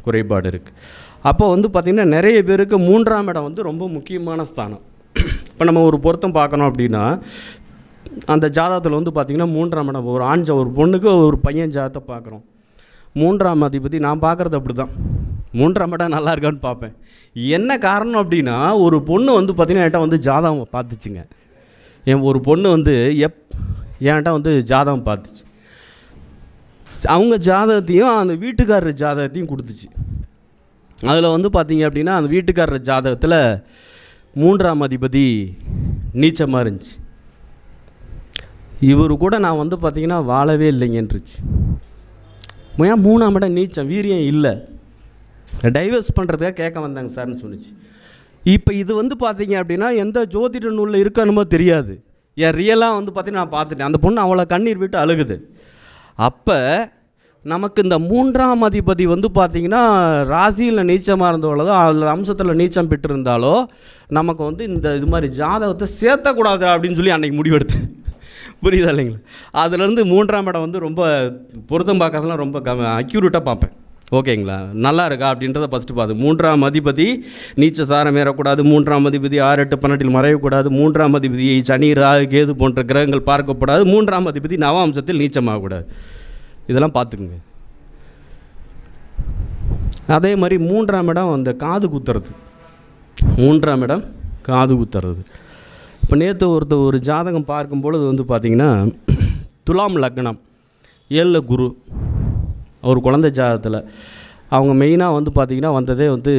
குறைபாடு இருக்குது. அப்போ வந்து பார்த்திங்கன்னா நிறைய பேருக்கு 3ஆம் இடம் வந்து ரொம்ப முக்கியமான ஸ்தானம். இப்போ நம்ம ஒரு பொருத்தம் பார்க்கணும் அப்படின்னா அந்த ஜாதகத்தில் வந்து பார்த்திங்கன்னா 3ஆம் இடம், ஒரு ஆண் ஒரு பொண்ணுக்கு ஒரு பையன் ஜாதகத்தை பார்க்குறோம். 3ஆம் அதிபதி நான் பார்க்குறது அப்படி தான், 3ஆம் இடம் நல்லா இருக்கான்னு பார்ப்பேன். என்ன காரணம் அப்படின்னா ஒரு பொண்ணு வந்து பார்த்திங்கன்னா என்கிட்ட வந்து ஜாதகம் பார்த்துச்சுங்க. ஒரு பொண்ணு வந்து என்கிட்ட வந்து ஜாதகம் பார்த்துச்சு. அவங்க ஜாதகத்தையும் அந்த வீட்டுக்காரர் ஜாதகத்தையும் கொடுத்துச்சு. அதில் வந்து பார்த்திங்க அப்படின்னா அந்த வீட்டுக்காரர் ஜாதகத்தில் 3ஆம் அதிபதி நீச்சமாக இருந்துச்சு. இவர் கூட நான் வந்து பார்த்திங்கன்னா வாழவே இல்லைங்கன்றுச்சு. ஏன் 3ஆம் இடம் நீச்சம், வீரியம் இல்லை, டைவர்ஸ் பண்ணுறதுக்காக கேட்க வந்தாங்க சார்னு சொன்னிச்சு. இப்போ இது வந்து பார்த்திங்க அப்படின்னா எந்த ஜோதிட நூலில் இருக்கணுமோ தெரியாது. என் ரியலாக வந்து பார்த்திங்கன்னா நான் பார்த்துட்டேன். அந்த பொண்ணு அவளை கண்ணீர் விட்டு அழுகுது. அப்போ நமக்கு இந்த 3ஆம் அதிபதி வந்து பார்த்திங்கன்னா ராசியில் நீச்சமாக இருந்தவளோ அதில் அம்சத்தில் நீச்சம் பெற்றிருந்தாலோ நமக்கு வந்து இந்த இது மாதிரி ஜாதகத்தை சேர்த்தக்கூடாது அப்படின்னு சொல்லி அன்றைக்கி முடிவெடுத்தேன். புரியுதா இல்லைங்களா? அதுலேருந்து 3ஆம் இடம் வந்து ரொம்ப பொருத்தம் பார்க்கறதுலாம் ரொம்ப அக்யூரேட்டாக பார்ப்பேன். ஓகேங்களா, நல்லா இருக்கா அப்படின்றத ஃபஸ்ட்டு பார்த்து. 3ஆம் அதிபதி நீச்ச சாரம் ஏறக்கூடாது, 3ஆம் அதிபதி 6, 8, 12 மறையக்கூடாது, 3ஆம் அதிபதி சனி ராகு கேது போன்ற கிரகங்கள் பார்க்கப்படாது, 3ஆம் அதிபதி நவாம்சத்தில் நீச்சமாகக்கூடாது. இதெல்லாம் பார்த்துக்குங்க. அதே மாதிரி 3ஆம் இடம் அந்த காது குத்துறது, 3ஆம் இடம் காது குத்துறது. இப்போ நேற்று ஒரு ஜாதகம் பார்க்கும்பொழுது வந்து பார்த்திங்கன்னா துலாம் லக்னம் 7 குரு ஒரு குழந்தை ஜாதகத்தில் அவங்க மெயினாக வந்து பார்த்திங்கன்னா வந்ததே வந்து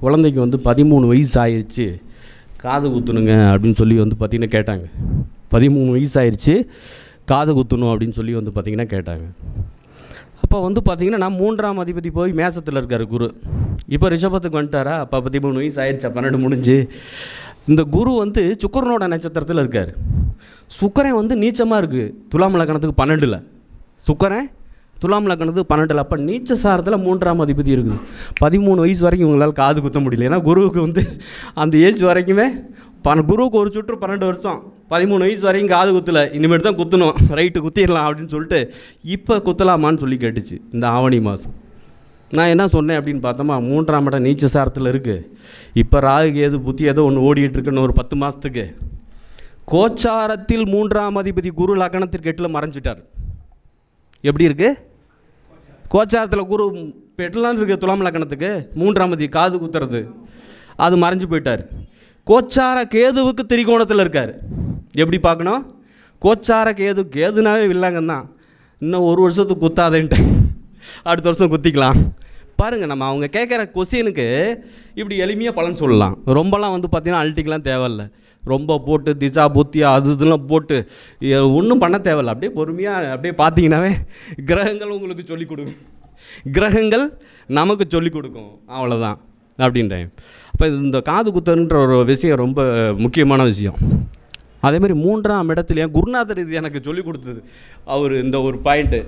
குழந்தைக்கு வந்து 13 வயசு ஆயிடுச்சு காது குத்துணுங்க அப்படின்னு சொல்லி வந்து பார்த்திங்கன்னா கேட்டாங்க. 13 வயசு ஆயிடுச்சு காது குத்தணும் அப்படின்னு சொல்லி வந்து பார்த்திங்கன்னா கேட்டாங்க. அப்போ வந்து பார்த்திங்கன்னா நான் 3ஆம் அதிபதி போய் மேசத்தில் இருக்கார் குரு. இப்போ ரிஷபத்துக்கு வந்துட்டாரா, அப்போ 13 வயசு ஆயிடுச்சா, 12 முடிஞ்சு. இந்த குரு வந்து சுக்கரனோட நட்சத்திரத்தில் இருக்கார். சுக்கரன் வந்து நீச்சமாக இருக்குது துலாம் லக்னத்துக்கு 12ல். சுக்கரன் துலாம் லக்னத்துக்கு 12ல். அப்போ நீச்ச சாரத்தில் 3ஆம் அதிபதி இருக்குது. 13 வயசு வரைக்கும் இவங்களால் காது குத்த முடியல. ஏன்னா குருவுக்கு வந்து அந்த ஏஜ் வரைக்குமே குருவுக்கு ஒரு சுற்று 12 வருஷம், 13 வயசு வரைக்கும் காது குத்தலை. இனிமேட்டு தான் குத்தணும், ரைட்டு குத்திடலாம் அப்படின்னு சொல்லிட்டு இப்போ குத்தலாமான்னு சொல்லி கேட்டுச்சு இந்த ஆவணி மாதம். நான் என்ன சொன்னேன் அப்படின்னு பார்த்தோமா, 3ஆம் இடம் நீச்ச சாரத்தில் இருக்குது. இப்போ ராகு கேது புத்தி ஏதோ ஒன்று ஓடிட்டுருக்குன்னு ஒரு 10 மாதத்துக்கு. கோச்சாரத்தில் 3ஆம் அதிபதி குரு லக்னத்திற்கு 8ல் மறைஞ்சிட்டார். எப்படி இருக்குது? கோச்சாரத்தில் குரு இப்போ 8லாம் இருக்குது துலாம் லக்னத்துக்கு, 3ஆம் அதிபதி காது குத்துறது அது மறைஞ்சு போயிட்டார். கோச்சார கேதுவுக்கு திரிகோணத்தில் இருக்கார். எப்படி பார்க்கணும்? கோச்சார கேதுனாவே வில்லங்கன்னு தான். இன்னும் ஒரு வருஷத்துக்கு குத்தாதேன்ட்டு அடுத்த வருஷம் குத்திக்கலாம். பாருங்கள், நம்ம அவங்க கேட்குற கொஸ்டினுக்கு இப்படி எளிமையாக பலன் சொல்லலாம். ரொம்பலாம் வந்து பார்த்திங்கன்னா அல்ட்டிக்கெலாம் தேவையில்லை. ரொம்ப போட்டு திசா புத்தியா அது இதெல்லாம் போட்டு ஒன்றும் பண்ண தேவையில்லை. அப்படியே பொறுமையாக அப்படியே பார்த்தீங்கன்னாவே கிரகங்கள் உங்களுக்கு சொல்லிக் கொடுக்கும், கிரகங்கள் நமக்கு சொல்லிக் கொடுக்கும், அவ்வளோதான் அப்படின்றேன். அப்போ இந்த காது குத்தன்ற ஒரு விஷயம் ரொம்ப முக்கியமான விஷயம். அதேமாதிரி 3ஆம் இடத்துல குருநாதர் இது எனக்கு சொல்லிக் கொடுத்தது அவர் இந்த ஒரு பாயிண்ட்டு.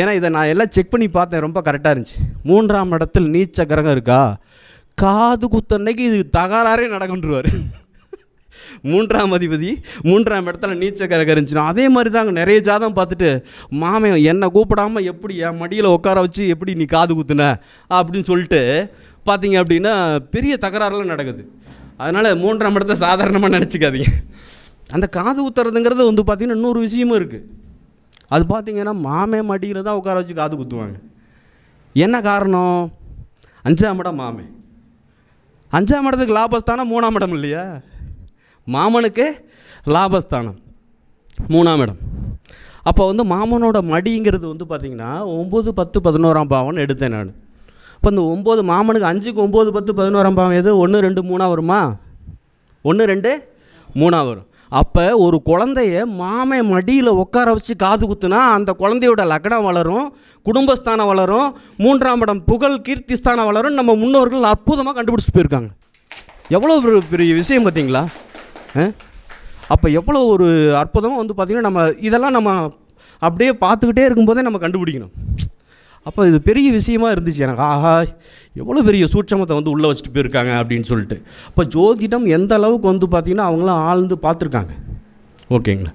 ஏன்னா இதை நான் எல்லாம் செக் பண்ணி பார்த்தேன், ரொம்ப கரெக்டாக இருந்துச்சு. 3ஆம் இடத்தில் நீச்ச கிரகம் இருக்கா, காது குத்தன்னைக்கு இது தகராறே நடக்குன்றுவார். 3ஆம் அதிபதி 3ஆம் இடத்துல நீச்ச கிரகம் இருந்துச்சுன்னா அதே மாதிரி தாங்க. நிறைய ஜாதகம் பார்த்துட்டு மாமன் என்னை கூப்பிடாமல் எப்படி என் மடியில் உட்கார வச்சு எப்படி நீ காது குத்துன அப்படின்னு சொல்லிட்டு பார்த்தீங்க அப்படின்னா பெரிய தகராறுலாம் நடக்குது. அதனால் 3ஆம் இடத்த சாதாரணமாக நினச்சிக்காதீங்க. அந்த காது குத்துறதுங்கிறது வந்து பார்த்திங்கன்னா இன்னொரு விஷயமும் இருக்குது. அது பார்த்திங்கன்னா மாமே மடியில் தான் உட்கார வச்சு காது குத்துவாங்க. என்ன காரணம்? 5ஆம் இடம் மாமே. 5ஆம் இடத்துக்கு லாபஸ்தானம் 3ஆம் இடம் இல்லையா? மாமனுக்கு லாபஸ்தானம் 3ஆம் இடம். அப்போ வந்து மாமனோட மடிங்கிறது வந்து பார்த்திங்கன்னா 9, 10, 11ஆம் பாவம்னு எடுத்தேன் நான். இப்போ இந்த 9 மாமனுக்கு 5க்கு 9, 10, 11ஆம் பாவம் எது? 1, 2, 3 வருமா? 1, 2, 3 வரும். அப்போ ஒரு குழந்தைய மாமே மடியில் உட்கார வச்சு காது குத்துனா அந்த குழந்தையோட லக்னம் வளரும், குடும்பஸ்தானம் வளரும், 3ஆம் இடம் புகழ் கீர்த்திஸ்தானம் வளரும். நம்ம முன்னோர்கள் அற்புதமாக கண்டுபிடிச்சி போயிருக்காங்க. எவ்வளோ பெரிய விஷயம் பார்த்தீங்களா? அப்போ எவ்வளோ ஒரு அற்புதமாக வந்து பார்த்திங்கன்னா நம்ம இதெல்லாம் நம்ம அப்படியே பார்த்துக்கிட்டே இருக்கும்போதே நம்ம கண்டுபிடிக்கணும். அப்போ இது பெரிய விஷயமா இருந்துச்சு எனக்கு. ஆஹா, எவ்வளோ பெரிய சூட்சமத்தை வந்து உள்ளே வச்சுட்டு போயிருக்காங்க அப்படின்னு சொல்லிட்டு. அப்போ ஜோதிடம் எந்த அளவுக்கு வந்து பார்த்திங்கன்னா அவங்களாம் ஆழ்ந்து பார்த்துருக்காங்க. ஓகேங்களா?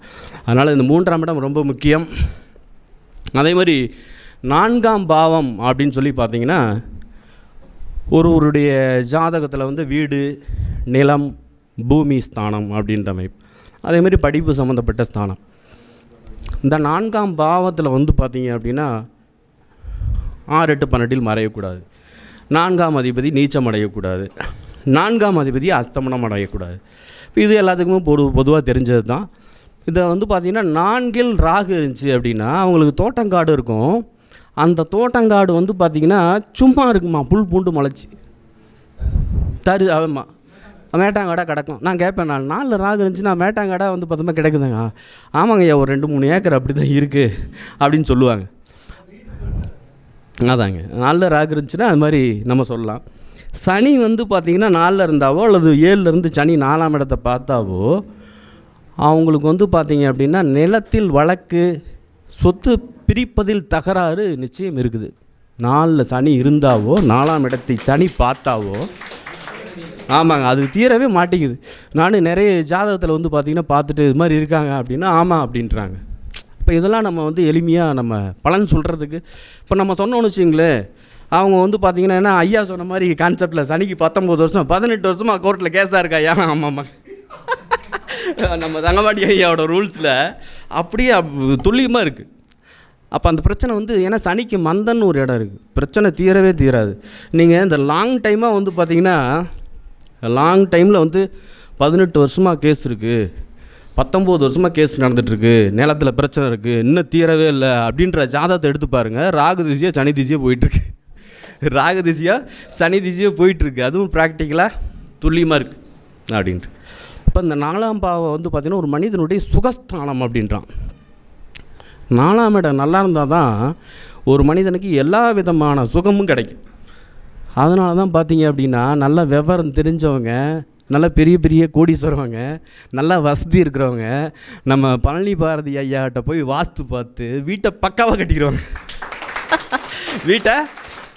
அதனால் இந்த 3ஆம் இடம் ரொம்ப முக்கியம். அதே மாதிரி 4ஆம் பாவம் அப்படின்னு சொல்லி பார்த்திங்கன்னா ஒருவருடைய ஜாதகத்தில் வந்து வீடு, நிலம், பூமி ஸ்தானம் அப்படின்ற அமைப்பு. அதேமாதிரி படிப்பு சம்மந்தப்பட்ட ஸ்தானம். இந்த 4ஆம் பாவத்தில் வந்து பார்த்திங்க அப்படின்னா 6, 8, 12 மறையக்கூடாது. 4ஆம் அதிபதி நீச்சம் அடையக்கூடாது. 4ஆம் அதிபதி அஸ்தமனம் அடையக்கூடாது. இது எல்லாத்துக்குமே பொதுவாக தெரிஞ்சது தான். இதை வந்து பார்த்திங்கன்னா 4இல் ராகு இருந்துச்சு அப்படின்னா அவங்களுக்கு தோட்டங்காடு இருக்கும். அந்த தோட்டங்காடு வந்து பார்த்திங்கன்னா சும்மா இருக்குமா, புல் பூண்டு முளைச்சி ஆமாம் மேட்டாங்காடாக கிடக்கும். நான் கேட்பேன், 4 ராகு இருந்துச்சு, நான் மேட்டாங்காடாக வந்து பார்த்தோமா கிடக்குதுங்க. ஆமாங்க ஐயா, ஒரு 2-3 ஏக்கர் அப்படி தான் இருக்குது அப்படின்னு சொல்லுவாங்க. அதாங்க 4 ராகு இருந்துச்சுன்னா அது மாதிரி நம்ம சொல்லலாம். சனி வந்து பார்த்திங்கன்னா 4 இருந்தாவோ அல்லது 7 சனி 4ஆம் இடத்தை பார்த்தாவோ அவங்களுக்கு வந்து பார்த்திங்க அப்படின்னா நிலத்தில் வழக்கு, சொத்து பிரிப்பதில் தகராறு நிச்சயம் இருக்குது. 4 சனி இருந்தாவோ 4ஆம் இடத்தை சனி பார்த்தாவோ ஆமாங்க, அது தீரவே மாட்டேங்குது. நான் நிறைய ஜாதகத்தில் வந்து பார்த்திங்கன்னா பார்த்துட்டு இது மாதிரி இருக்காங்க அப்படின்னா ஆமாம் அப்படின்றாங்க. இப்போ இதெல்லாம் நம்ம வந்து எளிமையாக நம்ம பலன் சொல்கிறதுக்கு இப்போ நம்ம சொன்னோன்னு வச்சுங்களேன், அவங்க வந்து பார்த்திங்கன்னா என்ன ஐயா சொன்ன மாதிரி கான்செப்டில் சனிக்கு 19 வருஷம் 18 வருஷமாக கோர்ட்டில் கேஸாக இருக்கா ஐயா? ஆமாம்மா, நம்ம தங்கமாடி ஐயாவோட ரூல்ஸில் அப்படியே துல்லியமாக இருக்குது. அப்போ அந்த பிரச்சனை வந்து ஏன்னா சனிக்கு மந்தன்னு ஒரு இடம் இருக்குது, பிரச்சனை தீரவே தீராது. நீங்கள் இந்த லாங் டைமாக வந்து பார்த்திங்கன்னா லாங் டைமில் வந்து 18 வருஷமாக கேஸ் இருக்குது, 19 வருஷமாக கேஸ் நடந்துகிட்ருக்கு, நிலத்தில் பிரச்சனை இருக்குது, இன்னும் தீரவே இல்லை அப்படின்ற ஜாதகத்தை எடுத்து பாருங்கள். ராகு திசையாக சனி திசையாக போயிட்டுருக்கு, ராகு திசையாக சனி திசையாக போயிட்டுருக்கு. அதுவும் ப்ராக்டிக்கலாக துல்லியமாக இருக்குது அப்படின்ட்டு. இப்போ இந்த 4ஆம் பாவம் வந்து பார்த்திங்கன்னா ஒரு மனிதனுடைய சுகஸ்தானம் அப்படின்றான். 4ஆம் இடம் நல்லா இருந்தால் தான் ஒரு மனிதனுக்கு எல்லா விதமான சுகமும் கிடைக்கும். அதனால தான் பார்த்தீங்க அப்படின்னா நல்லா விவரம் தெரிஞ்சவங்க, நல்லா பெரிய பெரிய கோடீஸ்வரவங்க, நல்லா வசதி இருக்கிறவங்க நம்ம பழனி பாரதி ஐயாட்ட போய் வாஸ்து பார்த்து வீட்டை பக்காவாக கட்டிடுவாங்க. வீட்டை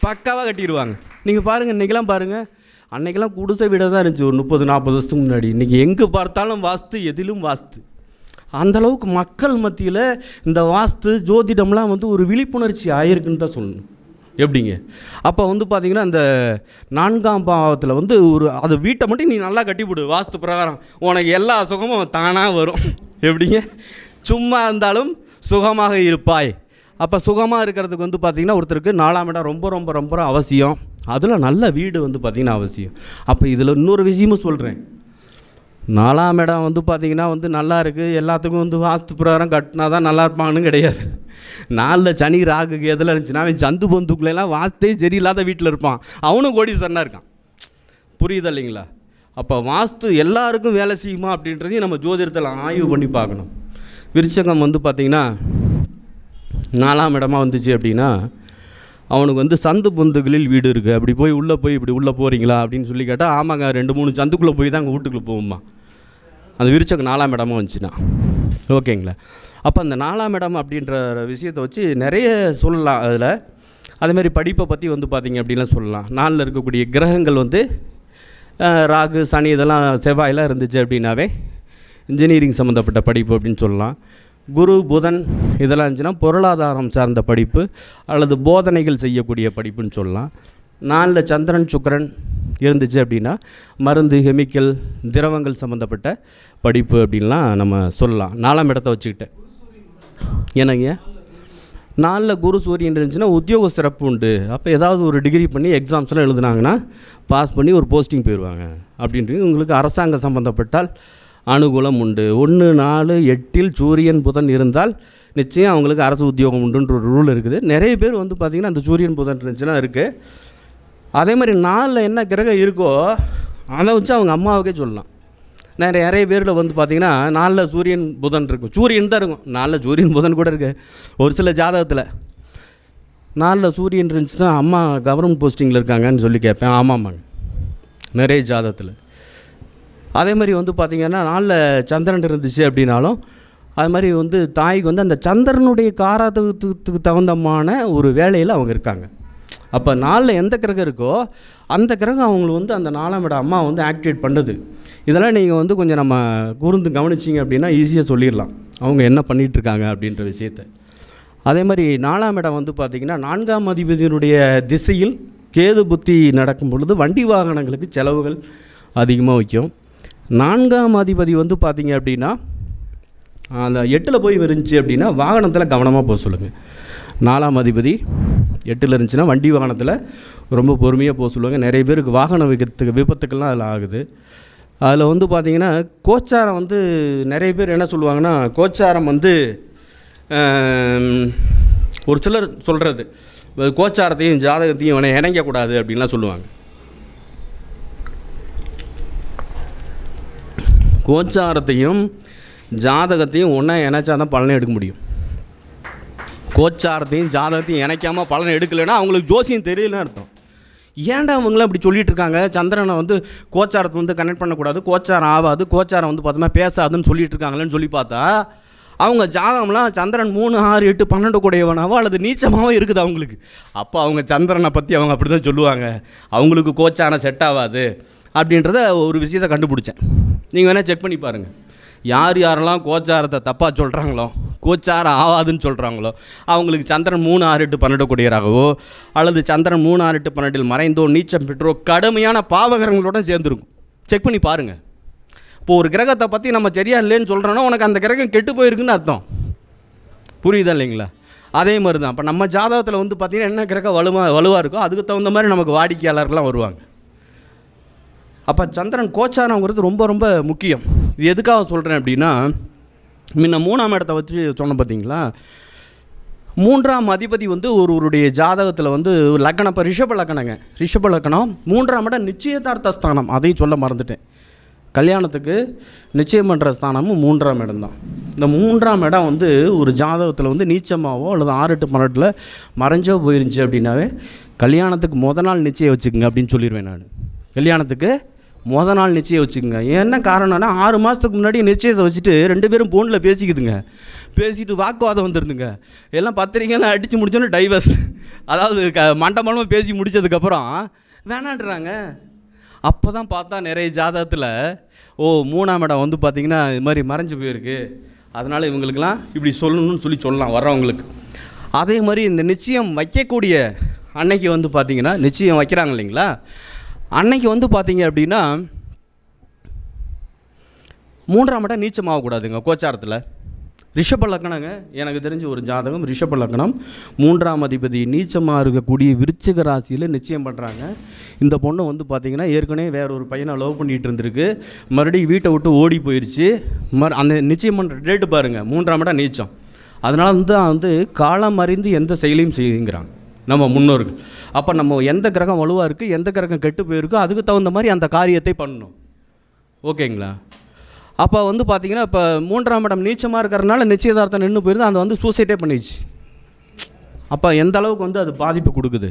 பக்காவாக கட்டிடுவாங்க. நீங்கள் பாருங்கள், இன்றைக்கெல்லாம் பாருங்கள், அன்றைக்கெல்லாம் குடிசை வீடாக தான் இருந்துச்சு ஒரு 30-40 வருஷத்துக்கு முன்னாடி. இன்றைக்கி எங்கே பார்த்தாலும் வாஸ்து, எதிலும் வாஸ்து. அந்தளவுக்கு மக்கள் மத்தியில் இந்த வாஸ்து ஜோதிடம்லாம் வந்து ஒரு விழிப்புணர்ச்சி ஆயிருக்குன்னு தான் சொல்லணும். எப்படிங்க? அப்போ வந்து பார்த்திங்கன்னா அந்த 4ஆம் பாவத்தில் வந்து அது வீட்டை மட்டும் நீ நல்லா கட்டிவிடு வாஸ்து பிரகாரம், உனக்கு எல்லா சுகமும் தானாக வரும். எப்படிங்க? சும்மா இருந்தாலும் சுகமாக இருப்பாய். அப்போ சுகமாக இருக்கிறதுக்கு வந்து பார்த்திங்கன்னா ஒருத்தருக்கு 4ஆம் இடம் ரொம்ப ரொம்ப ரொம்ப அவசியம். அதில் நல்ல வீடு வந்து பார்த்திங்கன்னா அவசியம். அப்போ இதில் இன்னொரு விஷயமும் சொல்கிறேன். 4ஆம் இடம் வந்து பார்த்திங்கன்னா வந்து நல்லா இருக்குது, எல்லாத்துக்கும் வந்து வாஸ்து பிரகாரம் கட்டினா தான் நல்லா இருப்பான்னு கிடையாது. 4 சனி ராகு எதில் இருந்துச்சுன்னா அவன் சந்து பொந்துக்குள்ளெல்லாம் வாஸ்தே சரியில்லாத வீட்டில் இருப்பான், அவனும் கோடீஸ்வரனாக இருக்கான். புரியுது இல்லைங்களா? அப்போ வாஸ்து எல்லாருக்கும் வேலை செய்யுமா அப்படின்றதையும் நம்ம ஜோதிடத்தில் ஆய்வு பண்ணி பார்க்கணும். விருச்சகம் வந்து பார்த்திங்கன்னா 4ஆம் இடமா வந்துச்சு அப்படின்னா அவனுக்கு வந்து சந்து பொந்துகளில் வீடு இருக்குது. அப்படி போய் உள்ளே போய் இப்படி உள்ளே போகிறீங்களா அப்படின்னு சொல்லி கேட்டால் ஆமாங்க 2-3 சந்துக்குள்ளே போய் தான் அங்கே வீட்டுக்குள்ளே போகுமா. அந்த விருச்சகம் 4ஆம் இடமா வந்துச்சுன்னா ஓகேங்களா. அப்போ அந்த 4ஆம் இடம் அப்படின்ற விஷயத்தை வச்சு நிறைய சொல்லலாம். அதில் அதேமாதிரி படிப்பை பற்றி வந்து பார்த்திங்க அப்படின்லாம் சொல்லலாம். 4ல் இருக்கக்கூடிய கிரகங்கள் வந்து ராகு சனி இதெல்லாம் செவ்வாயெல்லாம் இருந்துச்சு அப்படின்னாவே இன்ஜினியரிங் சம்மந்தப்பட்ட படிப்பு அப்படின்னு சொல்லலாம். குரு புதன் இதெல்லாம் இருந்துச்சுன்னா பொருளாதாரம் சார்ந்த படிப்பு அல்லது போதனைகள் செய்யக்கூடிய படிப்புன்னு சொல்லலாம். 4ல் சந்திரன் சுக்கிரன் இருந்துச்சு அப்படின்னா மருந்து, கெமிக்கல், திரவங்கள் சம்மந்தப்பட்ட படிப்பு அப்படின்லாம் நம்ம சொல்லலாம். 4ஆம் இடத்த வச்சுக்கிட்டேன். என்னங்க? 4ல் குரு சூரியன் இருந்துச்சுன்னா உத்தியோக சிறப்பு உண்டு. அப்போ ஏதாவது ஒரு டிகிரி பண்ணி எக்ஸாம்ஸ்லாம் எழுதுனாங்கன்னா பாஸ் பண்ணி ஒரு போஸ்டிங் போயிடுவாங்க அப்படின்ட்டு. உங்களுக்கு அரசாங்கம் சம்மந்தப்பட்டால் அனுகூலம் உண்டு. 1, 4, 8 சூரியன் புதன் இருந்தால் நிச்சயம் அவங்களுக்கு அரசு உத்தியோகம் உண்டுன்ற ஒரு ரூல் இருக்குது. நிறைய பேர் வந்து பார்த்திங்கன்னா அந்த சூரியன் புதன் இருந்துச்சுன்னா இருக்குது. அதே மாதிரி 4ல் என்ன கிரகம் இருக்கோ அதை வச்சு அவங்க அம்மாவுக்கே சொல்லலாம். நிறைய பேரில் வந்து பார்த்திங்கன்னா 4ல் சூரியன் புதன் இருக்கும், சூரியன் தான் இருக்கும், 4ல் சூரியன் புதன் கூட இருக்குது. ஒரு சில ஜாதகத்தில் 4ல் சூரியன் இருந்துச்சுன்னா அம்மா கவர்மெண்ட் போஸ்டிங்கில் இருக்காங்கன்னு சொல்லி கேட்பேன். ஆமாம்மாங்க, நிறைய ஜாதகத்தில். அதே மாதிரி வந்து பார்த்திங்கன்னா 4ல் சந்திரன் இருந்துச்சு அப்படின்னாலும் அது மாதிரி வந்து தாய்க்கு வந்து அந்த சந்திரனுடைய காரகத்துக்கு தகுந்தமான ஒரு வேலையில் அவங்க இருக்காங்க. அப்போ 4ல் எந்த கிரகம் இருக்கோ அந்த கிரகம் அவங்களுக்கு வந்து அந்த 4ஆம் இடம் அம்மா வந்து ஆக்டிவேட் பண்ணுது. இதெல்லாம் நீங்கள் வந்து கொஞ்சம் நம்ம கூர்ந்து கவனிச்சிங்க அப்படின்னா ஈஸியாக சொல்லிடலாம் அவங்க என்ன பண்ணிகிட்ருக்காங்க அப்படின்ற விஷயத்தை. அதே மாதிரி 4ஆம் இடம் வந்து பார்த்திங்கன்னா 4ஆம் அதிபதியினுடைய திசையில் கேது புத்தி நடக்கும் பொழுது வண்டி வாகனங்களுக்கு செலவுகள் அதிகமாக வைக்கும். 4ஆம் அதிபதி வந்து பார்த்திங்க அப்படின்னா அந்த 8ல் போய் இருந்துச்சு அப்படின்னா வாகனத்தில் கவனமாக போக சொல்லுங்கள். 4ஆம் அதிபதி 8ல் இருந்துச்சுன்னா வண்டி வாகனத்தில் ரொம்ப பொறுமையாக போக சொல்லுவாங்க. நிறைய பேருக்கு வாகன விபத்துக்கள்லாம் அதில் ஆகுது. அதில் வந்து பார்த்திங்கன்னா கோச்சாரம் வந்து நிறைய பேர் என்ன சொல்லுவாங்கன்னா கோச்சாரம் வந்து ஒரு சிலர் சொல்கிறது கோச்சாரத்தையும் ஜாதகத்தையும் இணைக்கக்கூடாது அப்படின்லாம் சொல்லுவாங்க. கோச்சாரத்தையும் ஜாதகத்தையும் ஒன்றா இணைச்சா தான் பலனை எடுக்க முடியும். கோச்சாரத்தையும் ஜாதகத்தையும் இணைக்காமல் பலனை எடுக்கலைன்னா அவங்களுக்கு ஜோசியம் தெரியலன்னு அர்த்தம். ஏன்டா அவங்களாம் அப்படி சொல்லிட்டு இருக்காங்க, சந்திரனை வந்து கோச்சாரத்தை வந்து கனெக்ட் பண்ணக்கூடாது, கோச்சாரம் ஆகாது, கோச்சாரம் வந்து பார்த்தோம்னா பேசாதுன்னு சொல்லிட்டு இருக்காங்களேன்னு சொல்லி பார்த்தா அவங்க ஜாதகம்லாம் சந்திரன் 3, 6, 8, 12 கூடையவனாவோ அல்லது நீச்சமாகவோ இருக்குது அவங்களுக்கு. அப்போ அவங்க சந்திரனை பற்றி அவங்க அப்படி தான் சொல்லுவாங்க, அவங்களுக்கு கோச்சாரம் செட் ஆகாது அப்படின்றத ஒரு விஷயத்தை கண்டுபிடிச்சேன். நீங்கள் வேணால் செக் பண்ணி பாருங்கள். யாரெல்லாம் கோச்சாரத்தை தப்பாக சொல்கிறாங்களோ, கோச்சாரம் ஆகாதுன்னு சொல்கிறாங்களோ அவங்களுக்கு சந்திரன் 3, 6, 8, 12 கூடியராகவோ அல்லது சந்திரன் 3, 6, 8, 12 மறைந்தோ நீச்சம் பெற்றோ கடுமையான பாவகரங்களோட சேர்ந்துருக்கும். செக் பண்ணி பாருங்கள். இப்போ ஒரு கிரகத்தை பற்றி நம்ம சரியா இல்லைன்னு சொல்கிறோன்னா உனக்கு அந்த கிரகம் கெட்டு போயிருக்குன்னு அர்த்தம். புரியுதா இல்லைங்களா? அதே மாதிரி தான் இப்போ நம்ம ஜாதகத்தில் வந்து பார்த்திங்கன்னா என்ன கிரகம் வலுவாக இருக்கோ அதுக்கு தகுந்த மாதிரி நமக்கு வாடிக்கையாளர்கள்லாம் வருவாங்க. அப்போ சந்திரன் கோச்சாரங்கிறது ரொம்ப ரொம்ப முக்கியம். இது எதுக்காக சொல்கிறேன் அப்படின்னா முன்ன 3ஆம் இடத்தை வச்சு சொன்னோம் பார்த்தீங்களா, 3ஆம் அதிபதி வந்து ஒருவருடைய ஜாதகத்தில் வந்து லக்கணம், இப்போ ரிஷப லக்கணம் 3ஆம் இடம் நிச்சயதார்த்த ஸ்தானம், அதையும் சொல்ல மறந்துட்டேன். கல்யாணத்துக்கு நிச்சயம் பண்ணுற ஸ்தானமும் 3ஆம் இடம் தான். இந்த 3ஆம் இடம் வந்து ஒரு ஜாதகத்தில் வந்து நீச்சமாவோ அல்லது 6, 8, 12 மறைஞ்சோ போயிருந்துச்சு அப்படின்னாவே கல்யாணத்துக்கு நாள் நிச்சயம் வச்சுக்கோங்க அப்படின்னு சொல்லிடுவேன் நான். கல்யாணத்துக்கு நாள் நிச்சயம் வச்சுக்கோங்க. என்ன காரணம்னா 6 மாதத்துக்கு முன்னாடி நிச்சயத்தை வச்சுட்டு 2 பேரும் ஃபோனில் பேசிக்குதுங்க. பேசிட்டு வாக்குவாதம் வந்துருந்துங்க. எல்லாம் பத்திரிக்கைலாம் அடித்து முடிச்சோன்னே டைவர்ஸ். அதாவது மண்டபமாக பேசி முடித்ததுக்கப்புறம் வேணான்றாங்க. அப்போ தான் பார்த்தா நிறைய ஜாதகத்தில் 3ஆம் இடம் வந்து பார்த்திங்கன்னா இது மாதிரி மறைஞ்சு போயிருக்கு, அதனால் இவங்களுக்கெல்லாம் இப்படி சொல்லணும்னு சொல்லலாம் வர்றவங்களுக்கு. அதே மாதிரி இந்த நிச்சயம் வைக்கக்கூடிய அன்னைக்கு வந்து பார்த்திங்கன்னா நிச்சயம் வைக்கிறாங்க இல்லைங்களா, அன்னைக்கு வந்து பார்த்திங்க அப்படின்னா 3ஆம் இடம் நீச்சமாகக்கூடாதுங்க கோச்சாரத்தில். ரிஷப லக்னங்க, எனக்கு தெரிஞ்ச ஒரு ஜாதகம் ரிஷப லக்னம், 3ஆம் அதிபதி நீச்சமாக இருக்கக்கூடிய விருச்சிக ராசியில் நிச்சயம் பண்ணுறாங்க. இந்த பொண்ணு வந்து பார்த்திங்கன்னா ஏற்கனவே வேற ஒரு பையனை லவ் பண்ணிகிட்டு இருந்திருக்கு, மறுபடியும் வீட்டை விட்டு ஓடி போயிடுச்சு. அந்த நிச்சயம் பண்ணுற டேட்டு பாருங்கள், 3ஆம் இடம் நீச்சம். அதனால வந்து காலம் அறிந்து எந்த செயலையும் செய்யுங்கிறாங்க நம்ம முன்னோர்கள். அப்போ நம்ம எந்த கிரகம் வலுவாக இருக்குது, எந்த கிரகம் கெட்டு போயிருக்கோ அதுக்கு தகுந்த மாதிரி அந்த காரியத்தை பண்ணணும். ஓகேங்களா? அப்போ வந்து பார்த்திங்கன்னா இப்போ 3ஆம் இடம் நீச்சமாக இருக்கிறதுனால நிச்சயதார்த்தம் நின்று போயிருந்து அந்த வந்து சூசைட்டே பண்ணிடுச்சு. அப்போ எந்த அளவுக்கு வந்து அது பாதிப்பு கொடுக்குது.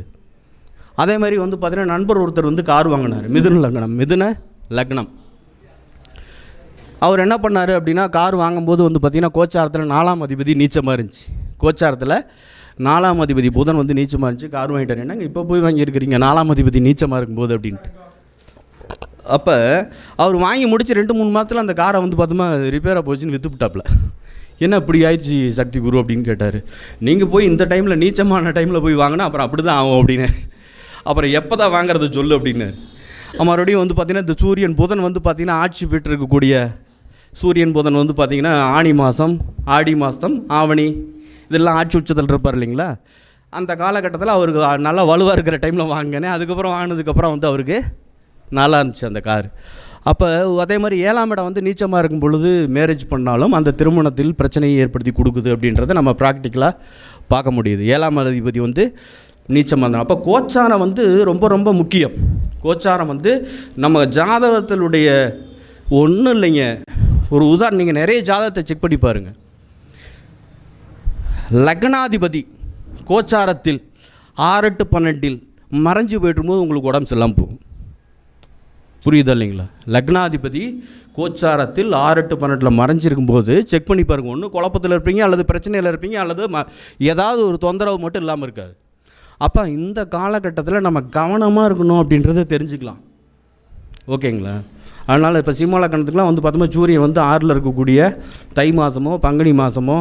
அதே மாதிரி வந்து பார்த்திங்கன்னா நண்பர் ஒருத்தர் வந்து கார் வாங்கினார், மிதுன லக்னம். அவர் என்ன பண்ணார் அப்படின்னா கார் வாங்கும்போது வந்து பார்த்திங்கன்னா கோச்சாரத்தில் 4ஆம் அதிபதி நீச்சமாக இருந்துச்சு. கோச்சாரத்தில் 4ஆம் அதிபதி புதன் வந்து நீச்சமாக இருந்துச்சு. கார் வாங்கிட்டார். என்னங்க இப்போ போய் வாங்கியிருக்கிறீங்க 4ஆம் அதிபதி நீச்சமாக இருக்கும்போது அப்படின்ட்டு. அப்போ அவர் வாங்கி முடிச்சு 2-3 மாதத்தில் அந்த காரை வந்து பார்த்தோமா ரிப்பேராக போச்சுன்னு விற்றுப்பிட்டாப்புல. என்ன இப்படி ஆயிடுச்சு சக்தி குரு அப்படின்னு கேட்டார். நீங்கள் போய் இந்த டைமில் நீச்சமான டைமில் போய் வாங்கினா அப்புறம் அப்படி தான் ஆகும் அப்படின்னு. அப்புறம் எப்போ தான் வாங்குறது சொல்லு அப்படின்னு. மறுபடியும் வந்து பார்த்திங்கன்னா இந்த சூரியன் புதன் வந்து பார்த்திங்கன்னா ஆட்சி பெற்று இருக்கக்கூடிய சூரியன் புதன் வந்து பார்த்திங்கன்னா ஆனி மாதம், ஆடி மாதம், ஆவணி இதெல்லாம் ஆட்சி உச்சத்தில் இருப்பார் இல்லைங்களா. அந்த காலகட்டத்தில் அவருக்கு நல்லா வலுவாக இருக்கிற டைமில் வாங்கினேன். அதுக்கப்புறம் வாங்கினதுக்கப்புறம் வந்து அவருக்கு நல்லா இருந்துச்சு அந்த கார். அப்போ அதே மாதிரி 7ஆம் இடம் வந்து நீச்சமாக இருக்கும் பொழுது மேரேஜ் பண்ணாலும் அந்த திருமணத்தில் பிரச்சனையை ஏற்படுத்தி கொடுக்குது அப்படின்றத நம்ம ப்ராக்டிக்கலாக பார்க்க முடியுது. 7ஆம் அதிபதி வந்து நீச்சமாக இருந்தால் அப்போ கோச்சாரம் வந்து ரொம்ப ரொம்ப முக்கியம். கோச்சாரம் வந்து நம்ம ஜாதகத்தினுடைய ஒன்றும் இல்லைங்க, ஒரு உதாரணம் நீங்கள் நிறைய ஜாதகத்தை செக் பண்ணி பாருங்கள். லக்னாதிபதி கோச்சாரத்தில் 6, 8, 12 மறைஞ்சு போய்ட்டும்போது உங்களுக்கு உடம்பு சரியில்லாமல் போகும். புரியுதா இல்லைங்களா? லக்னாதிபதி கோச்சாரத்தில் 6, 8, 12 மறைஞ்சிருக்கும் போது செக் பண்ணி பாருங்கள். ஒன்று குழப்பத்தில் இருப்பீங்க, அல்லது பிரச்சனையில் இருப்பீங்க, அல்லது ஏதாவது ஒரு தொந்தரவு மட்டும் இல்லாமல் இருக்காது. அப்போ இந்த காலகட்டத்தில் நம்ம கவனமாக இருக்கணும் அப்படின்றத தெரிஞ்சுக்கலாம். ஓகேங்களா? அதனால் இப்போ சிம்ம லக்னத்துக்குலாம் வந்து பார்த்தோம்னா சூரியன் வந்து 6ல் இருக்கக்கூடிய தை மாதமோ பங்குனி மாதமோ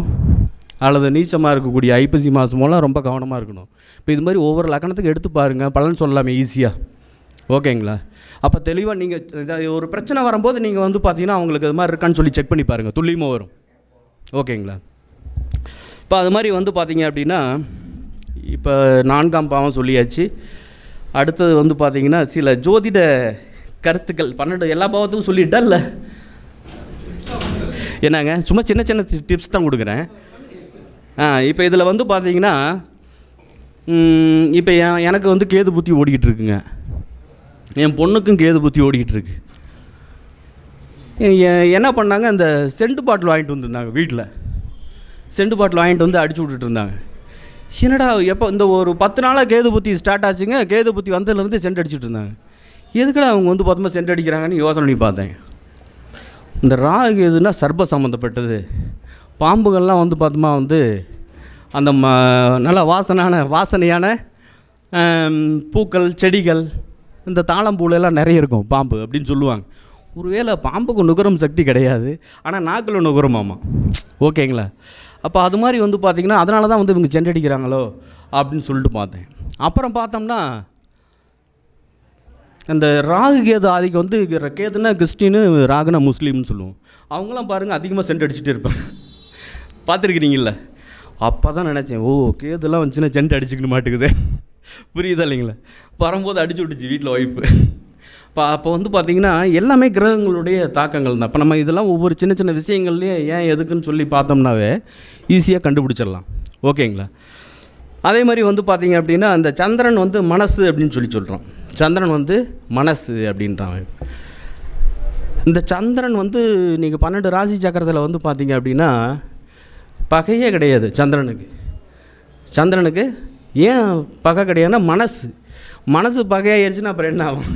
அல்லது நீச்சமாக இருக்கக்கூடிய ஐப்பசி மாதமோலாம் ரொம்ப கவனமாக இருக்கணும். இப்போ இது மாதிரி ஒவ்வொரு லக்னத்துக்கு எடுத்து பாருங்கள், பலன் சொல்லலாமே ஈஸியாக. ஓகேங்களா? அப்போ தெளிவாக நீங்கள் ஒரு பிரச்சனை வரும்போது நீங்கள் வந்து பார்த்தீங்கன்னா அவங்களுக்கு அது மாதிரி இருக்கான்னு சொல்லி செக் பண்ணி பாருங்கள், துல்லியமாக வரும். ஓகேங்களா? இப்போ அது மாதிரி வந்து பார்த்தீங்க அப்படின்னா இப்போ 4ஆம் பாவம் சொல்லியாச்சு. அடுத்தது வந்து பார்த்தீங்கன்னா சில ஜோதிட கருத்துக்கள் 12 எல்லா பாவத்துக்கும் சொல்லிட்டா இல்லை என்னங்க, சும்மா சின்ன சின்ன டிப்ஸ் தான் கொடுக்குறேன். இப்போ இதில் வந்து பார்த்தீங்கன்னா இப்போ எனக்கு வந்து கேது புத்தி ஓடிக்கிட்டு இருக்குங்க, என் பொண்ணுக்கும் கேது புத்தி ஓடிக்கிட்டு இருக்கு. என்ன பண்ணாங்க, அந்த சென்ட் பாட்டில் வாங்கிட்டு வந்துருந்தாங்க வீட்டில். சென்ட் பாட்டில் வாங்கிட்டு வந்து அடிச்சு விட்டுட்டு இருந்தாங்க. என்னடா எப்போ இந்த ஒரு 10 நாளாக கேது புத்தி ஸ்டார்ட் ஆச்சுங்க, கேது புத்தி வந்ததுலேருந்து சென்ட் அடிச்சுட்டு இருந்தாங்க. எதுக்குடா அவங்க வந்து பார்த்தோமா சென்ட் அடிக்கிறாங்கன்னு யோசனை பண்ணி பார்த்தேன். இந்த ராகு எதுனா சர்ப்ப சம்மந்தப்பட்டது. பாம்புகள்லாம் வந்து பார்த்தோமா வந்து அந்த நல்ல வாசனையான பூக்கள் செடிகள் இந்த தாளம்பூலெல்லாம் நிறைய இருக்கும் பாம்பு அப்படின்னு சொல்லுவாங்க. ஒருவேளை பாம்புக்கு நுகரும் சக்தி கிடையாது, ஆனால் நாக்கில் நுகருமாமா. ஓகேங்களா? அப்போ அது மாதிரி வந்து பார்த்திங்கன்னா அதனால தான் வந்து இவங்க சென்ட் அடிக்கிறாங்களோ அப்படின்னு சொல்லிட்டு பார்த்தேன். அப்புறம் பார்த்தோம்னா அந்த ராகு கேது ஆதிக்கம் வந்து கேதுன்னா கிறிஸ்டின்னு, ராகுனா முஸ்லீம்னு சொல்லுவோம். அவங்களாம் பாருங்கள் அதிகமாக சென்ட் அடிச்சுட்டு இருப்பாங்க, பார்த்துருக்கிறீங்கள? அப்போ தான் நினச்சேன், ஓ கேதுலாம் வந்துச்சுன்னா சென்ட் அடிச்சுக்கிட்டு மாட்டுக்குது. புரியுதா இல்லைங்களா? வரும்போது அடிச்சு விட்டுச்சு வீட்டில் ஒய்ஃபு. அப்போ வந்து பார்த்திங்கன்னா எல்லாமே கிரகங்களுடைய தாக்கங்கள் தான். இப்போ நம்ம இதெல்லாம் ஒவ்வொரு சின்ன சின்ன விஷயங்கள்லேயே ஏன் எதுக்குன்னு சொல்லி பார்த்தோம்னாவே ஈஸியாக கண்டுபிடிச்சிடலாம். ஓகேங்களா? அதே மாதிரி வந்து பார்த்திங்க அப்படின்னா அந்த சந்திரன் வந்து மனசு அப்படின்னு சொல்லி சொல்கிறோம். சந்திரன் வந்து மனசு அப்படின்றாங்க. இந்த சந்திரன் வந்து நீங்கள் 12 ராசி சக்கரத்தில் வந்து பார்த்தீங்க அப்படின்னா பகையே கிடையாது சந்திரனுக்கு ஏன் பகை கிடையாதுன்னா மனசு பகையாயிருச்சுன்னா அப்புறம் என்ன ஆகும்?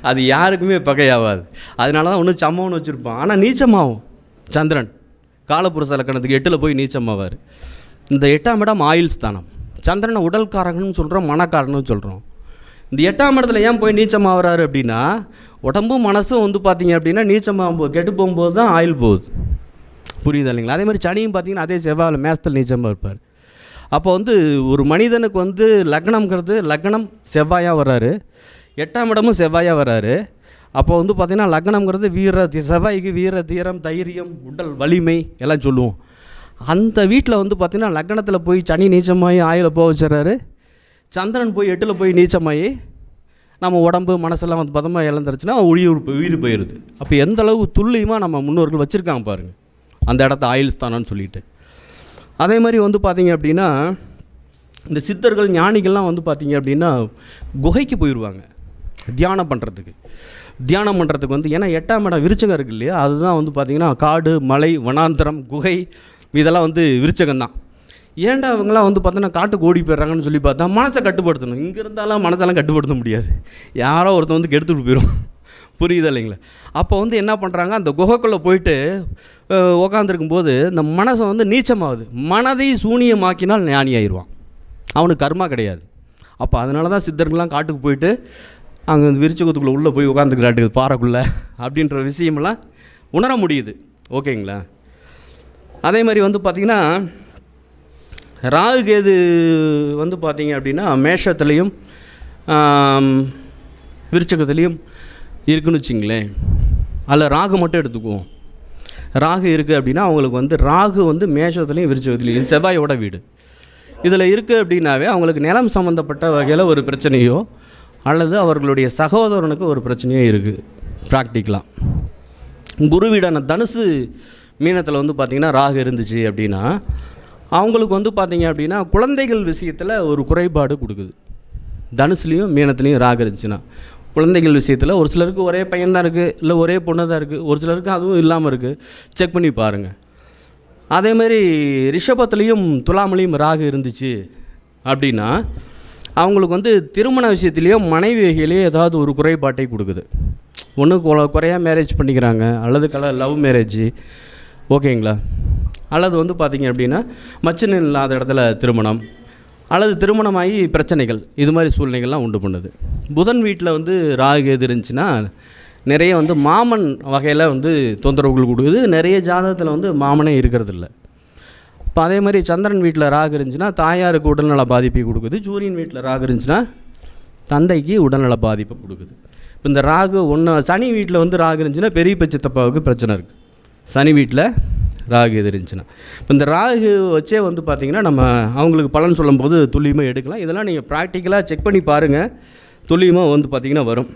அது யாருக்குமே பகையாகாது. அதனால தான் ஒன்றும் சம்மம்னு வச்சுருப்பான். ஆனால் நீச்சமாகும் சந்திரன். காலப்புருஷ லக்கணத்துக்கு 8ல் போய் நீச்சமாவார். இந்த 8ஆம் இடம் ஆயுள் ஸ்தானம். சந்திரனை உடல்காரகன்னு சொல்கிறோம், மனக்காரன்னு சொல்கிறோம். இந்த 8ஆம் இடத்துல ஏன் போய் நீச்சமாகறாரு அப்படின்னா, உடம்பும் மனசும் வந்து பார்த்தீங்க அப்படின்னா நீச்சமாகும்போது கெட்டு போகும்போது தான் ஆயுள் போகுது. புரியுது இல்லைங்களா? அதே மாதிரி சனியும் பார்த்தீங்கன்னா அதே செவ்வாயில் மேசத்தில் நீச்சமாக இருப்பார். அப்போ வந்து ஒரு மனிதனுக்கு வந்து லக்னம் செவ்வாயாக வர்றாரு, 8ஆம் இடமும் செவ்வாயாக வர்றாரு. அப்போ வந்து பார்த்திங்கன்னா லக்னம்ங்கிறது செவ்வாய்க்கு வீர தீரம் தைரியம் உடல் வலிமை எல்லாம் சொல்லுவோம். அந்த வீட்டில் வந்து பார்த்திங்கன்னா லக்னத்தில் போய் சனி நீச்சமாகி ஆயுளை போக வச்சுறாரு. சந்திரன் போய் 8ல் போய் நீச்சமாகி நம்ம உடம்பு மனசெல்லாம் வந்து பதமாக இழந்துருச்சுன்னா உயிர் போயிடுது. அப்போ எந்த அளவுக்கு துல்லியமாக நம்ம முன்னோர்கள் வச்சுருக்காங்க பாருங்கள் அந்த இடத்த ஆயுள் ஸ்தானம்னு சொல்லிட்டு. அதே மாதிரி வந்து பார்த்திங்க அப்படின்னா இந்த சித்தர்கள் ஞானிகள்லாம் வந்து பார்த்திங்க அப்படின்னா குகைக்கு போயிடுவாங்க தியானம் பண்ணுறதுக்கு வந்து. ஏன்னா 8ஆம் இடம் விருச்சகம் இருக்குது இல்லையா, அதுதான் வந்து பார்த்திங்கன்னா காடு மலை வனாந்தரம் குகை இதெல்லாம் வந்து விருச்சகம்தான். ஏன்டா அவங்களாம் வந்து பார்த்தோன்னா காட்டுக்கு ஓடி போயிடுறாங்கன்னு சொல்லி பார்த்தா மனசை கட்டுப்படுத்தணும். இங்கே இருந்தாலும் மனசெல்லாம் கட்டுப்படுத்த முடியாது, யாரோ ஒருத்தன் வந்து கெடுத்துட்டு போயிடும். புரியுது இல்லைங்களா? அப்போ வந்து என்ன பண்ணுறாங்க, அந்த குகைக்குள்ளே போயிட்டு உக்காந்துருக்கும்போது இந்த மனசை வந்து நீச்சமாகுது. மனதை சூனியமாக்கினால் ஞானி ஆயிடுவான், அவனுக்கு கர்மா கிடையாது. அப்போ அதனால தான் சித்தர்கள்லாம் காட்டுக்கு போயிட்டு அங்கே அந்த விருச்சகத்துக்குள்ளே உள்ளே போய் உட்காந்துக்கிறாட்டுக்கு பாறைக்குள்ளே அப்படின்ற விஷயமெல்லாம் உணர முடியுது. ஓகேங்களா? அதே மாதிரி வந்து பார்த்திங்கன்னா ராகு கேது வந்து பார்த்திங்க அப்படின்னா மேஷத்துலேயும் விருச்சகத்துலேயும் இருக்குன்னு வச்சிங்களேன். அதில் ராகு மட்டும் எடுத்துக்குவோம். ராகு இருக்குது அப்படின்னா அவங்களுக்கு வந்து ராகு வந்து மேஷத்துலேயும் விருச்சகத்துலேயும் செவ்வாயோட வீடு இதில் இருக்குது அப்படின்னாவே அவங்களுக்கு நிலம் சம்மந்தப்பட்ட வகையில் ஒரு பிரச்சனையோ அல்லது அவர்களுடைய சகோதரனுக்கு ஒரு பிரச்சனையோ இருக்குது. ப்ராக்டிக்கலாக குரு வீடான தனுசு மீனத்தில் வந்து பார்த்திங்கன்னா ராகு இருந்துச்சு அப்படின்னா அவங்களுக்கு வந்து பார்த்திங்க அப்படின்னா குழந்தைகள் விஷயத்தில் ஒரு குறைபாடு கொடுக்குது. தனுசுலேயும் மீனத்துலேயும் ராகு இருந்துச்சுன்னா குழந்தைகள் விஷயத்தில் ஒரு சிலருக்கு ஒரே பையன் தான் இருக்குது, இல்லை ஒரே பொண்ணு தான் இருக்குது, ஒரு சிலருக்கு அதுவும் இல்லாமல் இருக்குது. செக் பண்ணி பாருங்கள். அதேமாதிரி ரிஷபத்துலேயும் துலாமலையும் ராகு இருந்துச்சு அப்படின்னா அவங்களுக்கு வந்து திருமண விஷயத்துலேயோ மனைவி வகையிலேயே ஏதாவது ஒரு குறைபாட்டை கொடுக்குது. ஒன்று குறையாக மேரேஜ் பண்ணிக்கிறாங்க அல்லது லவ் மேரேஜ். ஓகேங்களா? அல்லது வந்து பார்த்திங்க அப்படின்னா மச்சன் இல்லாத இடத்துல திருமணம் அல்லது திருமணமாகி பிரச்சனைகள், இது மாதிரி சூழ்நிலைகள்லாம் உண்டு பண்ணுது. புதன் வீட்டில் வந்து ராகு எது இருந்துச்சுன்னா நிறைய வந்து மாமன் வகையில் வந்து தொந்தரவுகள் கொடுக்குது. நிறைய ஜாதகத்தில் வந்து மாமனே இருக்கிறதில்ல. இப்போ அதே மாதிரி சந்திரன் வீட்டில் ராகு இருந்துச்சுன்னா தாயாருக்கு உடல்நல பாதிப்பை கொடுக்குது. சூரியன் வீட்டில் ராகு இருந்துச்சுன்னா தந்தைக்கு உடல்நல பாதிப்பை கொடுக்குது. இப்போ இந்த ராகு சனி வீட்டில் வந்து ராகு இருந்துச்சுன்னா பெரிய பச்சத்தப்பாவுக்கு பிரச்சனை இருக்குது. சனி வீட்டில் ராகு எது இருந்துச்சுன்னா இப்போ இந்த ராகு வச்சே வந்து பார்த்திங்கன்னா நம்ம அவங்களுக்கு பலன் சொல்லும்போது துல்லியமாக எடுக்கலாம். இதெல்லாம் நீங்கள் ப்ராக்டிக்கலாக செக் பண்ணி பாருங்கள், துல்லியமாக வந்து பார்த்திங்கன்னா வரும்.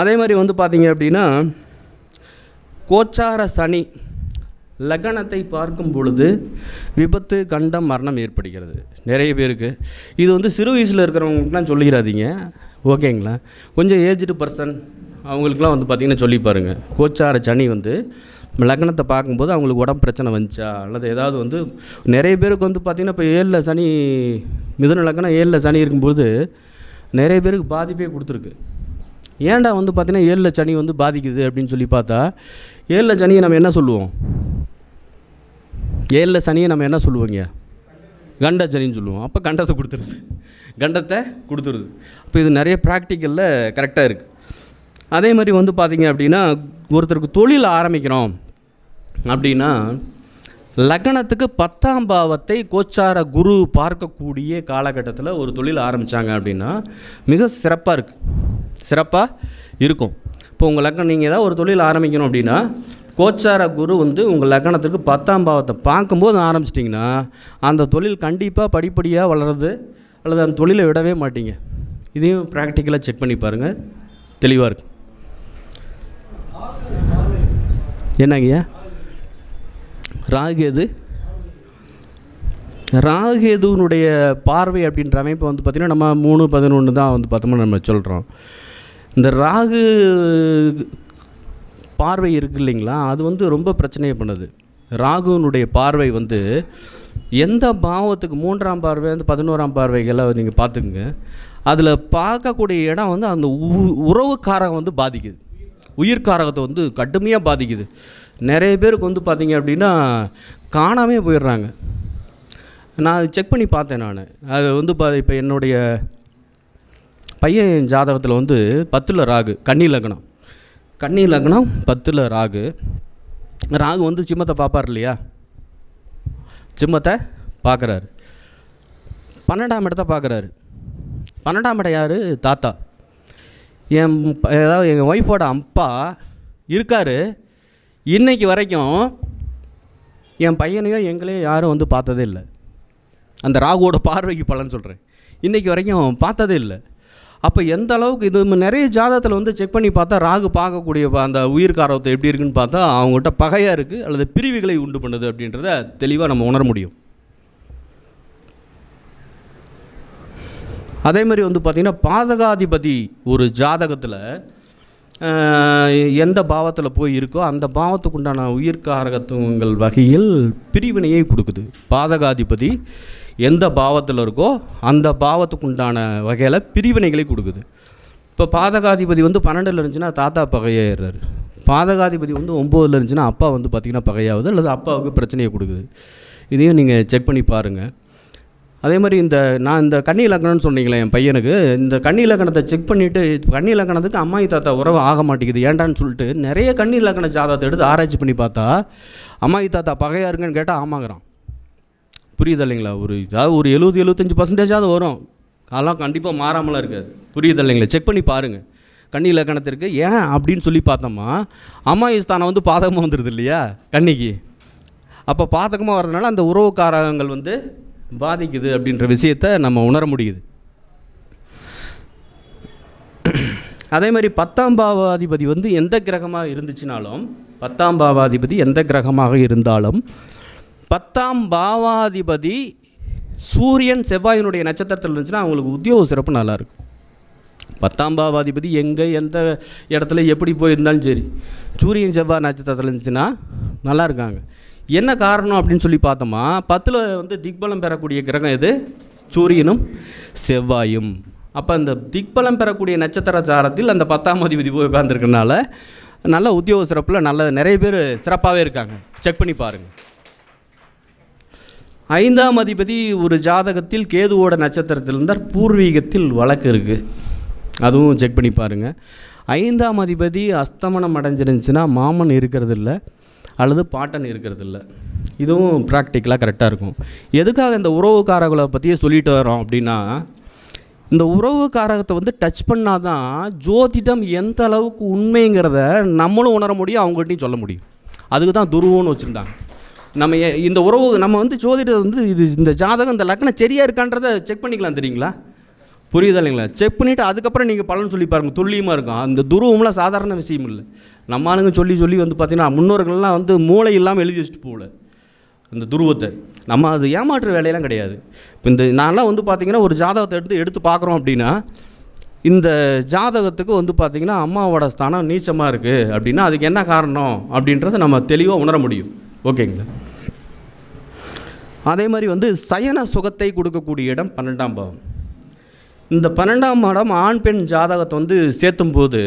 அதே மாதிரி வந்து பார்த்திங்க அப்படின்னா கோச்சார சனி லக்னத்தை பார்க்கும் பொழுது விபத்து கண்டம் மரணம் ஏற்படுகிறது நிறைய பேருக்கு. இது வந்து சிறு வயசில் இருக்கிறவங்களுக்குலாம் சொல்லிடாதீங்க. ஓகேங்களா? கொஞ்சம் ஏஜ்டு பர்சன் அவங்களுக்குலாம் வந்து பார்த்திங்கன்னா சொல்லி பாருங்கள். கோச்சார சனி வந்து லக்னத்தை பார்க்கும்போது அவங்களுக்கு உடம்பு பிரச்சனை வந்துச்சா அல்லது ஏதாவது வந்து நிறைய பேருக்கு வந்து பார்த்திங்கன்னா இப்போ 7ல் சனி மிதுன லக்னம் 7ல் சனி இருக்கும்போது நிறைய பேருக்கு பாதிப்பே கொடுத்துருக்கு. ஏன்டா வந்து பார்த்திங்கன்னா 7ல் சனி வந்து பாதிக்குது அப்படின்னு சொல்லி பார்த்தா 7ல் சனியை நம்ம என்ன சொல்லுவோம்? 7ல் சனியை நம்ம என்ன சொல்லுவோங்க? கண்ட சனின்னு சொல்லுவோம். அப்போ கண்டத்தை கொடுத்துருது. அப்போ இது நிறைய ப்ராக்டிக்கலில் கரெக்டாக இருக்குது. அதே மாதிரி வந்து பார்த்திங்க அப்படின்னா ஒருத்தருக்கு தொழில் ஆரம்பிக்கிறோம் அப்படின்னா லக்னத்துக்கு 10ஆம் பாவத்தை கோச்சார குரு பார்க்கக்கூடிய காலகட்டத்தில் ஒரு தொழில் ஆரம்பித்தாங்க அப்படின்னா மிக சிறப்பாக இருக்கும். இப்போ உங்கள் லக்னம் நீங்கள் ஏதாவது ஒரு தொழில் ஆரம்பிக்கணும் அப்படின்னா கோச்சார குரு வந்து உங்கள் லக்னத்துக்கு 10ஆம் பாவத்தை பார்க்கும்போது ஆரம்பிச்சிட்டிங்கன்னா அந்த தொழில் கண்டிப்பாக படிப்படியாக வளருது அல்லது அந்த தொழிலை விடவே மாட்டீங்க. இதையும் ப்ராக்டிக்கலாக செக் பண்ணி பாருங்கள், தெளிவாக இருக்கும். என்னங்கய்யா? ராகுகேதுனுடைய பார்வை அப்படின்ற அமைப்பு வந்து பார்த்திங்கன்னா நம்ம 3-11 தான் வந்து பார்த்தோம்னா நம்ம சொல்கிறோம். இந்த ராகு பார்வை இருக்குது இல்லைங்களா, அது வந்து ரொம்ப பிரச்சனையை பண்ணுது. ராகுனுடைய பார்வை வந்து எந்த பாவத்துக்கு 3ஆம் பார்வை வந்து 11ஆம் பார்வைகளை நீங்கள் பார்த்துக்குங்க. அதில் பார்க்கக்கூடிய இடம் வந்து அந்த உறவுக்காரகம் வந்து பாதிக்குது, உயிர்காரகத்தை வந்து கடுமையாக பாதிக்குது. நிறைய பேருக்கு வந்து பார்த்திங்க அப்படின்னா காணாமே போயிடுறாங்க. நான் செக் பண்ணி பார்த்தேன். நான் அது வந்து இப்போ என்னுடைய பையன் ஜாதகத்தில் வந்து 10ல் ராகு, கன்னி லக்னம் 10ல் ராகு. ராகு வந்து சிம்மத்தை பார்ப்பார் இல்லையா, சிம்மத்தை பார்க்குறாரு, 12ஆம் இடத்தை பார்க்குறாரு. 12ஆம் இடம் யார்? தாத்தா. அதாவது எங்கள் ஒய்ஃபோட அப்பா இருக்கார். இன்றைக்கி வரைக்கும் என் பையனையும் எங்களையும் யாரும் வந்து பார்த்ததே இல்லை. அந்த ராகுவோட பார்வைக்கு பலன் சொல்கிறேன், இன்றைக்கி வரைக்கும் பார்த்ததே இல்லை. அப்போ எந்த அளவுக்கு இது நிறைய ஜாதகத்தில் வந்து செக் பண்ணி பார்த்தா ராகு பார்க்கக்கூடிய அந்த உயிர்காரத்தை எப்படி இருக்குன்னு பார்த்தா அவங்ககிட்ட பகையாக இருக்குது அல்லது பிரிவுகளை உண்டு பண்ணுது அப்படின்றத தெளிவாக நம்ம உணர முடியும். அதே மாதிரி வந்து பார்த்திங்கன்னா பாதகாதிபதி ஒரு ஜாதகத்தில் எந்த பாவத்தில் போய் இருக்கோ அந்த பாவத்துக்கு உண்டான உயிர்காரகத்துவங்கள் வகையில் பிரிவினையை கொடுக்குது. பாதகாதிபதி எந்த பாவத்தில் இருக்கோ அந்த பாவத்துக்கு உண்டான வகையில் பிரிவினைகளை கொடுக்குது. இப்போ பாதகாதிபதி வந்து 12ல் இருந்துச்சுன்னா தாத்தா பகையாயிடுறாரு. பாதகாதிபதி வந்து 9ல் இருந்துச்சுன்னா அப்பா வந்து பார்த்திங்கன்னா பகையாகுது அல்லது அப்பாவுக்கு பிரச்சனையை கொடுக்குது. இதையும் நீங்கள் செக் பண்ணி பாருங்கள். அதே மாதிரி நான் இந்த கன்னி லக்னம்னு சொன்னீங்களே என் பையனுக்கு, இந்த கன்னி லக்னத்தை செக் பண்ணிவிட்டு கன்னி லக்னத்துக்கு அம்மாயி தாத்தா உறவு ஆக மாட்டேங்குது ஏண்டான்னு சொல்லிட்டு நிறைய கன்னி லக்ன ஜாதகத்தை எடுத்து ஆராய்ச்சி பண்ணி பார்த்தா அம்மாயி தாத்தா பகையாக இருக்குன்னு கேட்டால் ஆமாங்கிறான். புரியுது இல்லைங்களா? ஏதாவது ஒரு 70-75% வரும், அதெல்லாம் கண்டிப்பாக மாறாமலாம் இருக்காது. புரியுது இல்லைங்களா? செக் பண்ணி பாருங்கள் கன்னி லக்னத்திற்கு. ஏன் அப்படின்னு சொல்லி பார்த்தோம்மா, அம்மாயி ஸ்தானம் வந்து பாதகமாக வந்துடுது இல்லையா கன்னிக்கு. அப்போ பாதகமாக வர்றதுனால அந்த உறவுக்காரகங்கள் வந்து பாதிக்குது அப்படின்ற விஷயத்தை நம்ம உணர முடியுது. அதே மாதிரி 10ஆம் பாவாதிபதி வந்து எந்த கிரகமாக இருந்துச்சுனாலும் 10ஆம் பாவாதிபதி எந்த கிரகமாக இருந்தாலும் 10ஆம் பாவாதிபதி சூரியன் செவ்வாயினுடைய நட்சத்திரத்தில் இருந்துச்சுன்னா அவங்களுக்கு உத்தியோக சிறப்பு நல்லாயிருக்கும். 10ஆம் பாவாதிபதி எங்கே எந்த இடத்துல எப்படி போயிருந்தாலும் சரி சூரியன் செவ்வாய் நட்சத்திரத்தில் இருந்துச்சுன்னா நல்லா இருக்காங்க. என்ன காரணம் அப்படின்னு சொல்லி பார்த்தோமா, 10ல் வந்து திக்பலம் பெறக்கூடிய கிரகம் எது? சூரியனும் செவ்வாயும். அப்போ அந்த திக்பலம் பெறக்கூடிய நட்சத்திர சாரத்தில் அந்த 10ஆம் அதிபதி போய் உட்கார்ந்துருக்கனால நல்ல உத்தியோக சிறப்பில் நிறைய பேர் சிறப்பாகவே இருக்காங்க. செக் பண்ணி பாருங்கள். 5ஆம் அதிபதி ஒரு ஜாதகத்தில் கேதுவோட நட்சத்திரத்தில் இருந்தால் பூர்வீகத்தில் வழக்கு இருக்குது, அதுவும் செக் பண்ணி பாருங்கள். 5ஆம் அதிபதி அஸ்தமனம் அடைஞ்சிருந்துச்சுன்னா மாமன் இருக்கிறது இல்லை அல்லது பாட்டன் இருக்கிறது இல்லை. இதுவும் ப்ராக்டிக்கலாக கரெக்டாக இருக்கும். எதுக்காக இந்த உறவுக்காரர்களை பற்றியே சொல்லிட்டு வரோம் அப்படின்னா, இந்த உறவுக்காரகத்தை வந்து டச் பண்ணால் தான் ஜோதிடம் எந்த அளவுக்கு உண்மைங்கிறத நம்மளும் உணர முடியும், அவங்கள்ட்டையும் சொல்ல முடியும். அதுக்கு தான் துருவம்னு வச்சுருந்தாங்க. நம்ம இந்த உறவு நம்ம வந்து ஜோதிடம் வந்து இந்த ஜாதகம் இந்த லக்னம் சரியாக இருக்கான்றதை செக் பண்ணிக்கலாம், தெரியுங்களா? புரியுதா இல்லைங்களா? செக் பண்ணிவிட்டு அதுக்கப்புறம் நீங்கள் பலன் சொல்லி பாருங்கள், துல்லியமாக இருக்கும். அந்த துருவம்லாம் சாதாரண விஷயம் இல்லை. நம்ம ஆளுங்க சொல்லி வந்து பார்த்திங்கன்னா முன்னோர்கள்லாம் வந்து மூளை இல்லாமல் எழுதி வச்சுட்டு போகல அந்த துருவத்தை. நம்ம அது ஏமாற்று வேலையெல்லாம் கிடையாது. இப்போ நான்லாம் வந்து பார்த்திங்கன்னா ஒரு ஜாதகத்தை எடுத்து பார்க்குறோம் அப்படின்னா இந்த ஜாதகத்துக்கு வந்து பார்த்திங்கன்னா அம்மாவோட ஸ்தானம் நீச்சமாக இருக்குது அப்படின்னா அதுக்கு என்ன காரணம் அப்படின்றத நம்ம தெளிவாக உணர முடியும். ஓகேங்களா? அதே மாதிரி வந்து சயன சுகத்தை கொடுக்கக்கூடிய இடம் 12ஆம் பாவம். இந்த 12ஆம் இடம் ஆண் பெண் ஜாதகத்தை வந்து சேர்த்தும் போது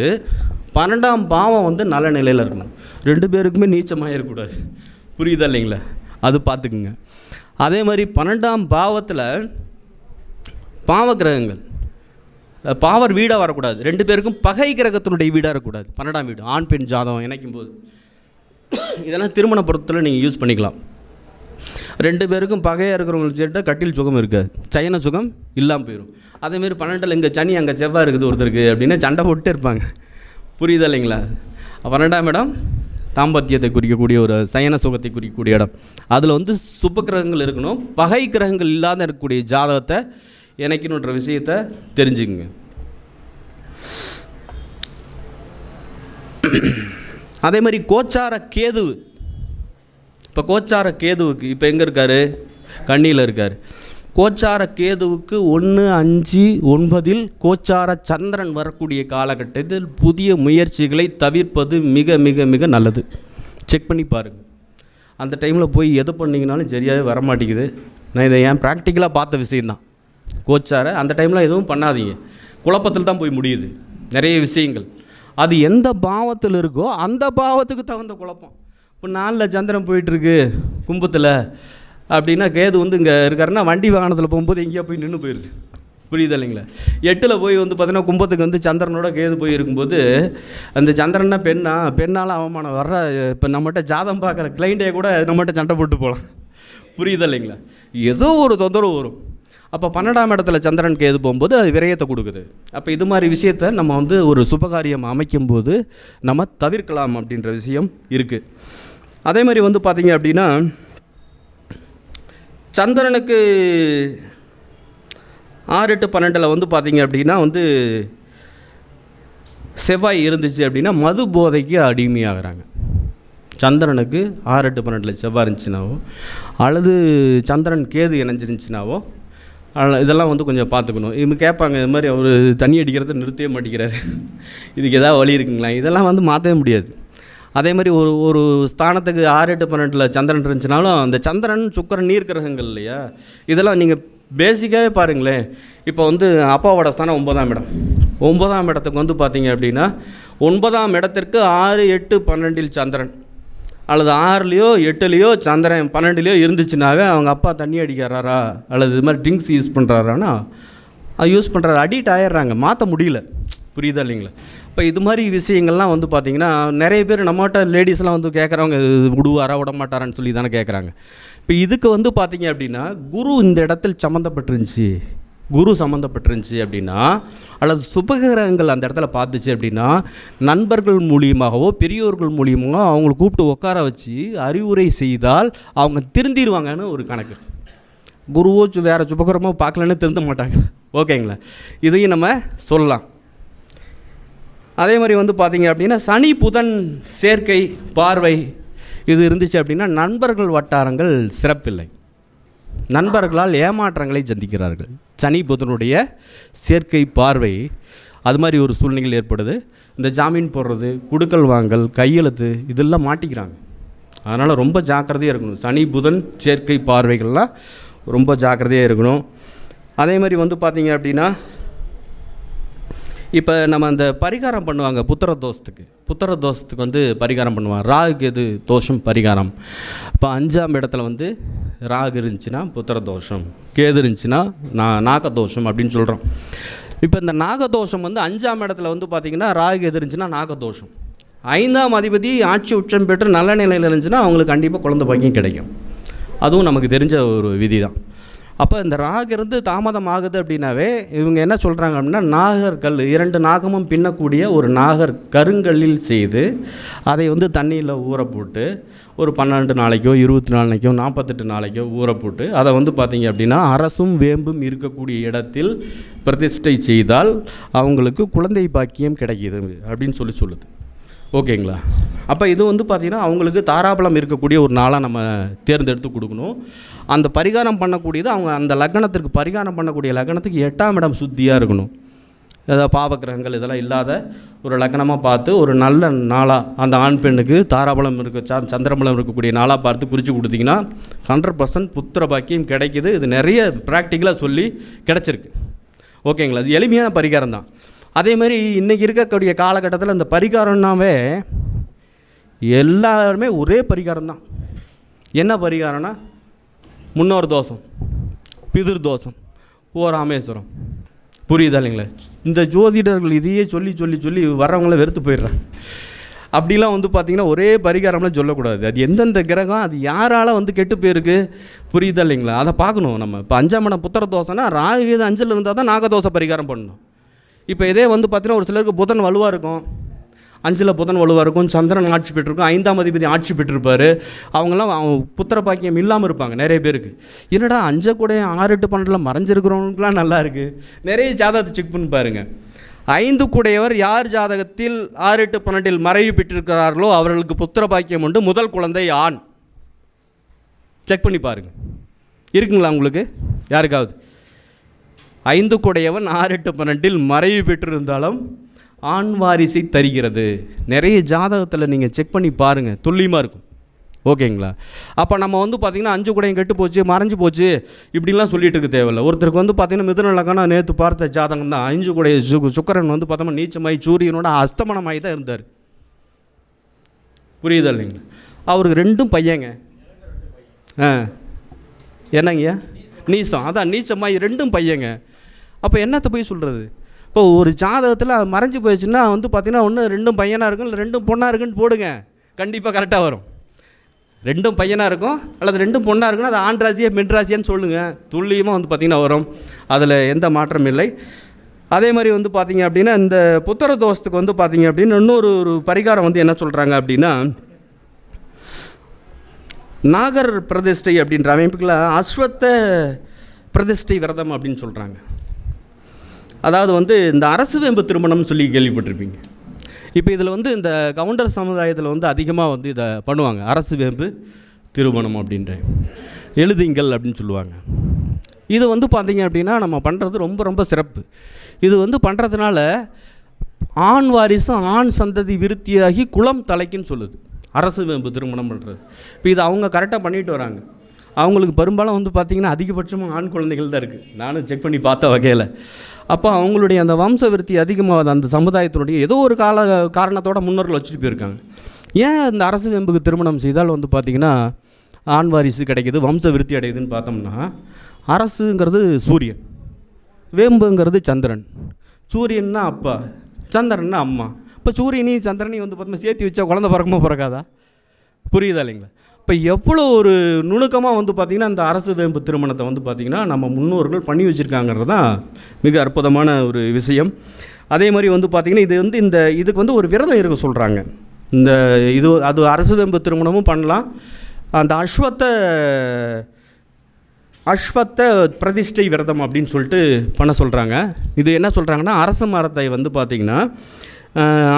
12ஆம் பாவம் வந்து நல்ல நிலையில் இருக்கணும், 2 பேருக்குமே நீச்சமாக இருக்கக்கூடாது. புரியுதா இல்லைங்களா? அது பார்த்துக்குங்க. அதே மாதிரி 12ஆம் பாவத்தில் பாவகிரகங்கள் பாவர் வீடாக வரக்கூடாது, 2 பேருக்கும் பகை கிரகத்தினுடைய வீடாக இருக்கக்கூடாது. 12ஆம் வீடு ஆண் பெண் ஜாதகம் இணைக்கும் போது இதெல்லாம் திருமண பொருத்தத்தில் நீங்கள் யூஸ் பண்ணிக்கலாம். 2 பேருக்கும் பகையாக இருக்கிறவங்களுக்கு சேர்த்தா கட்டில் சுகம் இருக்காது, சயன சுகம் இல்லாமல் போயிடும். அதேமாரி 12ல் இங்கே சனி அங்கே செவ்வாய் இருக்குது ஒருத்தருக்கு அப்படின்னா சண்டை போட்டு இருப்பாங்க. புரியுதா இல்லைங்களா? 12ஆம் இடம் தாம்பத்தியத்தை குறிக்கக்கூடிய ஒரு சயன சுகத்தை குறிக்கக்கூடிய இடம். அதில் வந்து சுப கிரகங்கள் இருக்கணும், பகை கிரகங்கள் இல்லாத இருக்கக்கூடிய ஜாதகத்தை இணைக்கணுன்ற விஷயத்தை தெரிஞ்சுக்குங்க. அதே மாதிரி கோச்சார கேது, இப்போ கோச்சார கேதுவுக்கு இப்போ எங்கே இருக்கார்? கன்னியில் இருக்கார். கோச்சார கேதுவுக்கு 1, 5, 9 கோச்சார சந்திரன் வரக்கூடிய காலகட்டத்தில் புதிய முயற்சிகளை தவிர்ப்பது மிக மிக மிக நல்லது. செக் பண்ணி பாருங்கள். அந்த டைமில் போய் எது பண்ணிங்கனாலும் சரியாகவே வரமாட்டேங்குது. நான் இதை ஏன் ப்ராக்டிக்கலாக பார்த்த விஷயந்தான். கோச்சார அந்த டைமில் எதுவும் பண்ணாதீங்க, குழப்பத்தில் தான் போய் முடியுது நிறைய விஷயங்கள். அது எந்த பாவத்தில் இருக்கோ அந்த பாவத்துக்கு தகுந்த குழப்பம். இப்போ 4 சந்திரன் போயிட்டுருக்கு கும்பத்தில் அப்படின்னா, கேது இங்கே இருக்காருன்னா வண்டி வாகனத்தில் போகும்போது எங்கேயா போய் நின்று போயிடுது. புரியுது இல்லைங்களா? 8 போய் பார்த்தீங்கன்னா கும்பத்துக்கு சந்திரனோட கேது போய் இருக்கும்போது, அந்த சந்திரன்னா பெண்ணால் அவமானம் வர்ற. இப்போ நம்மகிட்ட ஜாதகம் பார்க்குற கிளைண்ட்டே கூட நம்மகிட்ட சண்டை போட்டு போகலாம். புரியுது இல்லைங்களா? ஏதோ ஒரு தொந்தரவு வரும். அப்போ 12ஆம் இடத்துல சந்திரன் கேது போகும்போது அது விரயத்தை கொடுக்குது. அப்போ இது மாதிரி விஷயத்தை நம்ம ஒரு சுபகாரியம் அமைக்கும்போது நம்ம தவிர்க்கலாம் அப்படின்ற விஷயம் இருக்குது. அதே மாதிரி பார்த்திங்க அப்படின்னா, சந்திரனுக்கு 6, 8, 12 பார்த்திங்க அப்படின்னா செவ்வாய் இருந்துச்சு அப்படின்னா மது போதைக்கு அடிமையாகிறாங்க. சந்திரனுக்கு 6, 8, 12 செவ்வாய் இருந்துச்சுனாவோ அல்லது சந்திரன் கேது இணைஞ்சிருந்துச்சுனாவோ இதெல்லாம் கொஞ்சம் பார்த்துக்கணும். இவங்க கேட்பாங்க, இது மாதிரி அவர் தண்ணி அடிக்கிறத நிறுத்தவே மாட்டேங்கிறாரு, இதுக்கு எதாவது வழி இருக்குங்களா? இதெல்லாம் மாற்றவே முடியாது. அதே மாதிரி ஒரு ஸ்தானத்துக்கு 6, 8, 12 சந்திரன் இருந்துச்சுனாலும் அந்த சந்திரன் சுக்கிரன் நீர் கிரகங்கள் இல்லையா, இதெல்லாம் நீங்கள் பேசிக்காகவே பாருங்களேன். இப்போ அப்பாவோட ஸ்தானம் 9ஆம் இடம். 9ஆம் இடத்துக்கு பார்த்தீங்க அப்படின்னா 9ஆம் இடத்திற்கு 6, 8, 12 சந்திரன் அல்லது 6லையோ 8லையோ சந்திரன் 12லையோ இருந்துச்சுனாவே அவங்க அப்பா தண்ணி அடிக்கிறாரா அல்லது இது மாதிரி ட்ரிங்க்ஸ் யூஸ் பண்ணுறாரான்னா அது யூஸ் பண்ணுறாரு, அடிக்ட் ஆகிடுறாங்க, மாற்ற முடியல. புரியுதா இல்லைங்களா? இப்போ இது மாதிரி விஷயங்கள்லாம் பார்த்திங்கன்னா நிறைய பேர் நம்மகிட்ட லேடிஸ்லாம் கேட்குறவங்க, விடுவாரா விட மாட்டாரான்னு சொல்லி தானே கேட்குறாங்க. இப்போ இதுக்கு பார்த்திங்க அப்படின்னா குரு இந்த இடத்தில் சம்மந்தப்பட்டிருந்துச்சு அப்படின்னா அல்லது சுபகிரகங்கள் அந்த இடத்துல பார்த்துச்சு அப்படின்னா நண்பர்கள் மூலியமாகவோ பெரியோர்கள் மூலியமாகவோ அவங்கள கூப்பிட்டு உட்கார வச்சு அறிவுரை செய்தால் அவங்க திருந்திடுவாங்கன்னு ஒரு கணக்கு. குருவோ வேறு சுபகிரகமோ பார்க்கலன்னு திருந்த மாட்டாங்க. ஓகேங்களா? இதையும் நம்ம சொல்லலாம். அதே மாதிரி பார்த்திங்க அப்படின்னா சனி புதன் சேர்க்கை பார்வை இது இருந்துச்சு அப்படின்னா நண்பர்கள் வட்டாரங்கள் சிறப்பில்லை, நண்பர்களால் ஏமாற்றங்களை சந்திக்கிறார்கள். சனி புதனுடைய சேர்க்கை பார்வை அது மாதிரி ஒரு சூழ்நிலைகள் ஏற்படுது. இந்த ஜாமீன் போடுறது, குடுக்கல் வாங்கல், கையெழுத்து இதெல்லாம் மாட்டிக்கிறாங்க. அதனால் ரொம்ப ஜாக்கிரதையாக இருக்கணும். சனி புதன் சேர்க்கை பார்வைகள்லாம் ரொம்ப ஜாக்கிரதையாக இருக்கணும். அதே மாதிரி பார்த்திங்க அப்படின்னா இப்போ நம்ம அந்த பரிகாரம் பண்ணுவாங்க புத்திர தோஷத்துக்கு பரிகாரம் பண்ணுவாங்க. ராகுக்கு எது தோஷம் பரிகாரம். இப்போ 5ஆம் இடத்துல ராகு இருந்துச்சுன்னா புத்திர தோஷம், கேது இருந்துச்சுன்னா நாகதோஷம் அப்படின்னு சொல்கிறோம். இப்போ இந்த நாகதோஷம் 5ஆம் இடத்துல பார்த்திங்கன்னா ராகு எது இருந்துச்சுன்னா நாகதோஷம். 5ஆம் அதிபதி ஆட்சி உச்சம் பெற்று நல்ல நிலையில் இருந்துச்சுன்னா அவங்களுக்கு கண்டிப்பாக குழந்தை பாக்கியம் கிடைக்கும். அதுவும் நமக்கு தெரிஞ்ச ஒரு விதி தான். அப்போ இந்த ராகு தாமதம் ஆகுது அப்படின்னாவே இவங்க என்ன சொல்கிறாங்க அப்படின்னா நாகர்கள் 2 நாகமும் பின்னக்கூடிய ஒரு நாகர் கருங்கல்லில் செய்து அதை தண்ணியில் ஊற போட்டு ஒரு 12 நாளைக்கோ 24 நாளைக்கோ 48 நாளைக்கோ ஊற போட்டு அதை பார்த்திங்க அப்படின்னா அரசும் வேம்பும் இருக்கக்கூடிய இடத்தில் பிரதிஷ்டை செய்தால் அவங்களுக்கு குழந்தை பாக்கியம் கிடைக்கிது அப்படின்னு சொல்லுது. ஓகேங்களா? அப்போ இது பார்த்திங்கன்னா அவங்களுக்கு தாராபலம் இருக்கக்கூடிய ஒரு நாளாக நம்ம தேர்ந்தெடுத்து கொடுக்கணும். அந்த பரிகாரம் பண்ணக்கூடியது அவங்க அந்த லக்னத்திற்கு பரிகாரம் பண்ணக்கூடிய லக்னத்துக்கு 8ஆம் இடம் சுத்தியாக இருக்கணும். ஏதாவது பாவக்கிரகங்கள் இதெல்லாம் இல்லாத ஒரு லக்னமாக பார்த்து ஒரு நல்ல நாளாக அந்த ஆண் பெண்ணுக்கு தாராபலம் சந்திரபலம் இருக்கக்கூடிய நாளாக பார்த்து குறித்து கொடுத்திங்கன்னா 100% புத்திர பாக்கியம் கிடைக்கிது. இது நிறைய ப்ராக்டிக்கலாக சொல்லி கிடச்சிருக்கு. ஓகேங்களா? அது எளிமையான பரிகாரம் தான். அதே மாதிரி இன்றைக்கி இருக்கக்கூடிய காலகட்டத்தில் இந்த பரிகாரம்னாவே எல்லாருமே ஒரே பரிகாரம் தான். என்ன பரிகாரம்னா முன்னோர் தோஷம், பிதிர் தோஷம், ராமேஸ்வரம். புரியுதா இல்லைங்களா? இந்த ஜோதிடர்கள் இதையே சொல்லி சொல்லி சொல்லி வர்றவங்கள வெறுத்து போயிடுறாங்க. அப்படிலாம் பார்த்திங்கன்னா ஒரே பரிகாரம்லாம் சொல்லக்கூடாது. அது எந்தெந்த கிரகம் அது யாரால் கெட்டு போயிருக்கு, புரியுதா இல்லைங்களா? அதை பார்க்கணும் நம்ம. இப்போ 5ஆம் இடம் புத்திர தோஷம்னா ராகு 5ல் இருந்தால் தான் நாகதோஷ பரிகாரம் பண்ணணும். இப்போ இதே பார்த்தீங்கன்னா ஒரு சிலருக்கு புதன் வலுவாக இருக்கும், 5ல் புதன் வலுவாக இருக்கும், சந்திரன் ஆட்சி பெற்றிருக்கும், 5ஆம் அதிபதி ஆட்சி பெற்றிருப்பார். அவங்களாம் புத்திர பாக்கியம் இல்லாமல் இருப்பாங்க நிறைய பேருக்கு. என்னடா 5 கூட 6, 8, 12 மறைஞ்சிருக்கிறவங்களுக்குலாம் நல்லா இருக்குது. நிறைய ஜாதகத்தை செக் பண்ணி பாருங்கள். 5 கூடையவர் யார் ஜாதகத்தில் 6, 8, 12 மறைவு பெற்றிருக்கிறார்களோ அவர்களுக்கு புத்திர பாக்கியம் உண்டு. முதல் குழந்தை ஆண். செக் பண்ணி பாருங்கள், இருக்குங்களா உங்களுக்கு? யாருக்காவது? 5 குடையவன் 6 8 12 மறைவு பெற்றிருந்தாலும் ஆண் வாரிசை தருகிறது. நிறைய ஜாதகத்தில் நீங்கள் செக் பண்ணி பாருங்கள், துல்லியமாக இருக்கும். ஓகேங்களா? அப்போ நம்ம வந்து பார்த்திங்கன்னா 5 குடையும் கெட்டு போச்சு, மறைஞ்சு போச்சு இப்படிலாம் சொல்லிட்டு இருக்க தேவையில்லை. ஒருத்தருக்கு வந்து பார்த்திங்கன்னா மிதுன லக்னம் நேற்று பார்த்த ஜாதகம் தான் 5 குடைய சுக்கிரன் வந்து பார்த்தோம்னா நீச்சமாய் சூரியனோட அஸ்தமனமாகி தான் இருந்தார். புரியுதா இல்லைங்களா? அவருக்கு 2 பையங்க. என்னங்கய்யா? நீச்சம். அதான் நீச்சமாய் 2 பையங்க. அப்போ என்னத்தை போய் சொல்கிறது? இப்போ ஒரு ஜாதகத்தில் மறைஞ்சு போயிடுச்சுன்னா வந்து பார்த்திங்கன்னா ஒன்று 2 பையனாக இருக்கும், இல்லை 2 பொண்ணாக இருக்குன்னு போடுங்க, கண்டிப்பாக கரெக்டாக வரும். 2 பையனாக இருக்கும் அல்லது 2 பொண்ணாக இருக்குன்னா அது ஆண் ராசியா பெண் ராசியான்னு சொல்லுங்கள், துல்லியமாக வந்து பார்த்திங்கன்னா வரும். அதில் எந்த மாற்றம் இல்லை. அதே மாதிரி வந்து பார்த்திங்க அப்படின்னா இந்த புத்திர தோஷத்துக்கு வந்து பார்த்திங்க அப்படின்னா இன்னொரு பரிகாரம் வந்து என்ன சொல்கிறாங்க அப்படின்னா, நாகர் பிரதிஷ்டை அப்படின்ற அமைப்புக்குள்ள அஸ்வத்த பிரதிஷ்டை விரதம் அப்படின்னு சொல்கிறாங்க. அதாவது வந்து இந்த அரசு வேம்பு திருமணம்னு சொல்லி கேள்விப்பட்டிருப்பீங்க. இப்போ இதில் வந்து இந்த கவுண்டர் சமுதாயத்தில் வந்து அதிகமாக வந்து இதை பண்ணுவாங்க. அரசு வேம்பு திருமணம் அப்படின்ற எழுதிங்கள் அப்படின்னு சொல்லுவாங்க. இது வந்து பார்த்திங்க அப்படின்னா நம்ம பண்ணுறது ரொம்ப ரொம்ப சிறப்பு. இது வந்து பண்ணுறதுனால ஆண் வாரிசும் ஆண் சந்ததி விருத்தியாகி குலம் தலைக்குன்னு சொல்லுது அரசு வேம்பு திருமணம் பண்ணுறது. இப்போ இது அவங்க கரெக்டாக பண்ணிட்டு வராங்க. அவங்களுக்கு பெரும்பாலும் வந்து பார்த்திங்கன்னா அதிகபட்சமாக ஆண் குழந்தைகள் தான் இருக்குது, நானும் செக் பண்ணி பார்த்த வகையில். அப்போ அவங்களுடைய அந்த வம்ச விருத்தி அதிகமாக அந்த சமுதாயத்தினுடைய ஏதோ ஒரு காரணத்தோட முன்னோர்கள் வச்சுட்டு போயிருக்காங்க. ஏன் இந்த அரசு வேம்புக்கு திருமணம் செய்தால் வந்து பார்த்திங்கன்னா ஆண் வாரிசு கிடைக்கிது, வம்ச விருத்தி அடையுதுன்னு பார்த்தோம்னா, அரசுங்கிறது சூரியன், வேம்புங்கிறது சந்திரன். சூரியன்னா அப்பா, சந்திரன்னா அம்மா. இப்போ சூரியனையும் சந்திரனையும் வந்து பார்த்தோம்னா சேர்த்து வச்சா குழந்தை பிறக்குமா பிறக்காதா? புரியுதா இல்லைங்களா? இப்போ எவ்வளோ ஒரு நுணுக்கமாக வந்து பார்த்திங்கன்னா இந்த அரசு வேம்பு திருமணத்தை வந்து பார்த்திங்கன்னா நம்ம முன்னோர்கள் பண்ணி வச்சுருக்காங்கிறது தான் மிக அற்புதமான ஒரு விஷயம். அதே மாதிரி வந்து பார்த்திங்கன்னா இது வந்து இதுக்கு வந்து ஒரு விரதம் இருக்க சொல்கிறாங்க. இது அது அரசு வேம்பு திருமணமும் பண்ணலாம். அந்த அஸ்வத்த பிரதிஷ்டை விரதம் அப்படின்னு சொல்லிட்டு பண்ண சொல்கிறாங்க. இது என்ன சொல்கிறாங்கன்னா, அரச மரத்தை வந்து பார்த்திங்கன்னா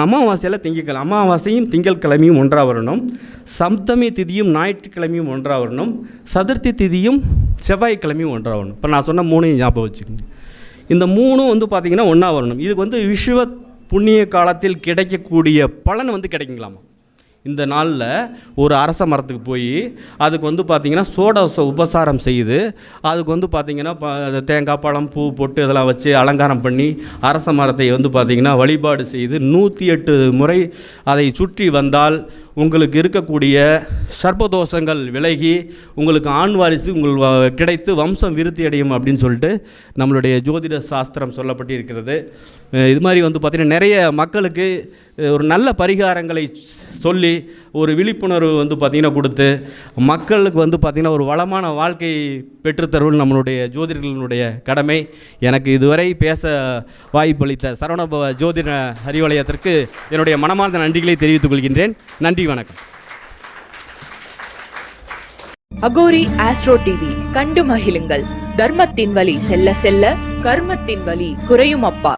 அமாவாசையில் அமாவாசையும் திங்கட்கிழமையும் ஒன்றாக வரணும், சப்தமி திதியும் ஞாயிற்றுக்கிழமையும் ஒன்றாக வரணும், சதுர்த்தி திதியும் செவ்வாய்க்கிழமையும் ஒன்றாக வரணும். இப்போ நான் சொன்ன 3 ஞாபகம் வச்சுக்கோங்க. இந்த 3 வந்து பார்த்திங்கன்னா ஒன்றா வரணும். இதுக்கு வந்து விஸ்வ புண்ணிய காலத்தில் கிடைக்கக்கூடிய பலன் வந்து கிடைக்குங்களாமா. இந்த நாளில் ஒரு அரச மரத்துக்கு போய் அதுக்கு வந்து பார்த்திங்கன்னா சோடச உபசாரம் செய்து அதுக்கு வந்து பார்த்திங்கன்னா தேங்காய் பழம் பூ பொட்டு இதெல்லாம் வச்சு அலங்காரம் பண்ணி அரச மரத்தை வந்து பார்த்திங்கன்னா வழிபாடு செய்து 108 முறை அதை சுற்றி வந்தால் உங்களுக்கு இருக்கக்கூடிய சர்ப்பதோஷங்கள் விலகி உங்களுக்கு ஆண் வாரிசு கிடைத்து வம்சம் விருத்தி அடையும் அப்படின்னு சொல்லிட்டு நம்மளுடைய ஜோதிட சாஸ்திரம் சொல்லப்பட்டு இருக்கிறது. இது மாதிரி வந்து பார்த்திங்கன்னா நிறைய மக்களுக்கு ஒரு நல்ல பரிகாரங்களை சொல்லி ஒரு விழிப்புணர்வு வந்து பார்த்திங்கன்னா கொடுத்து மக்களுக்கு வந்து பார்த்திங்கன்னா ஒரு வளமான வாழ்க்கை பெற்றுத்தருவது நம்மளுடைய ஜோதிடர்களுடைய கடமை. எனக்கு இதுவரை பேச வாய்ப்பளித்த சரவணபவ ஜோதிட அறிவாலயத்திற்கு என்னுடைய மனமார்ந்த நன்றிகளை தெரிவித்துக் கொள்கின்றேன். நன்றி, வணக்கம். அகோரி ஆஸ்ட்ரோ டிவி கண்டு மகிழுங்கள். தர்மத்தின் வழி செல்ல செல்ல கர்மத்தின் வழி குறையும் அப்பா.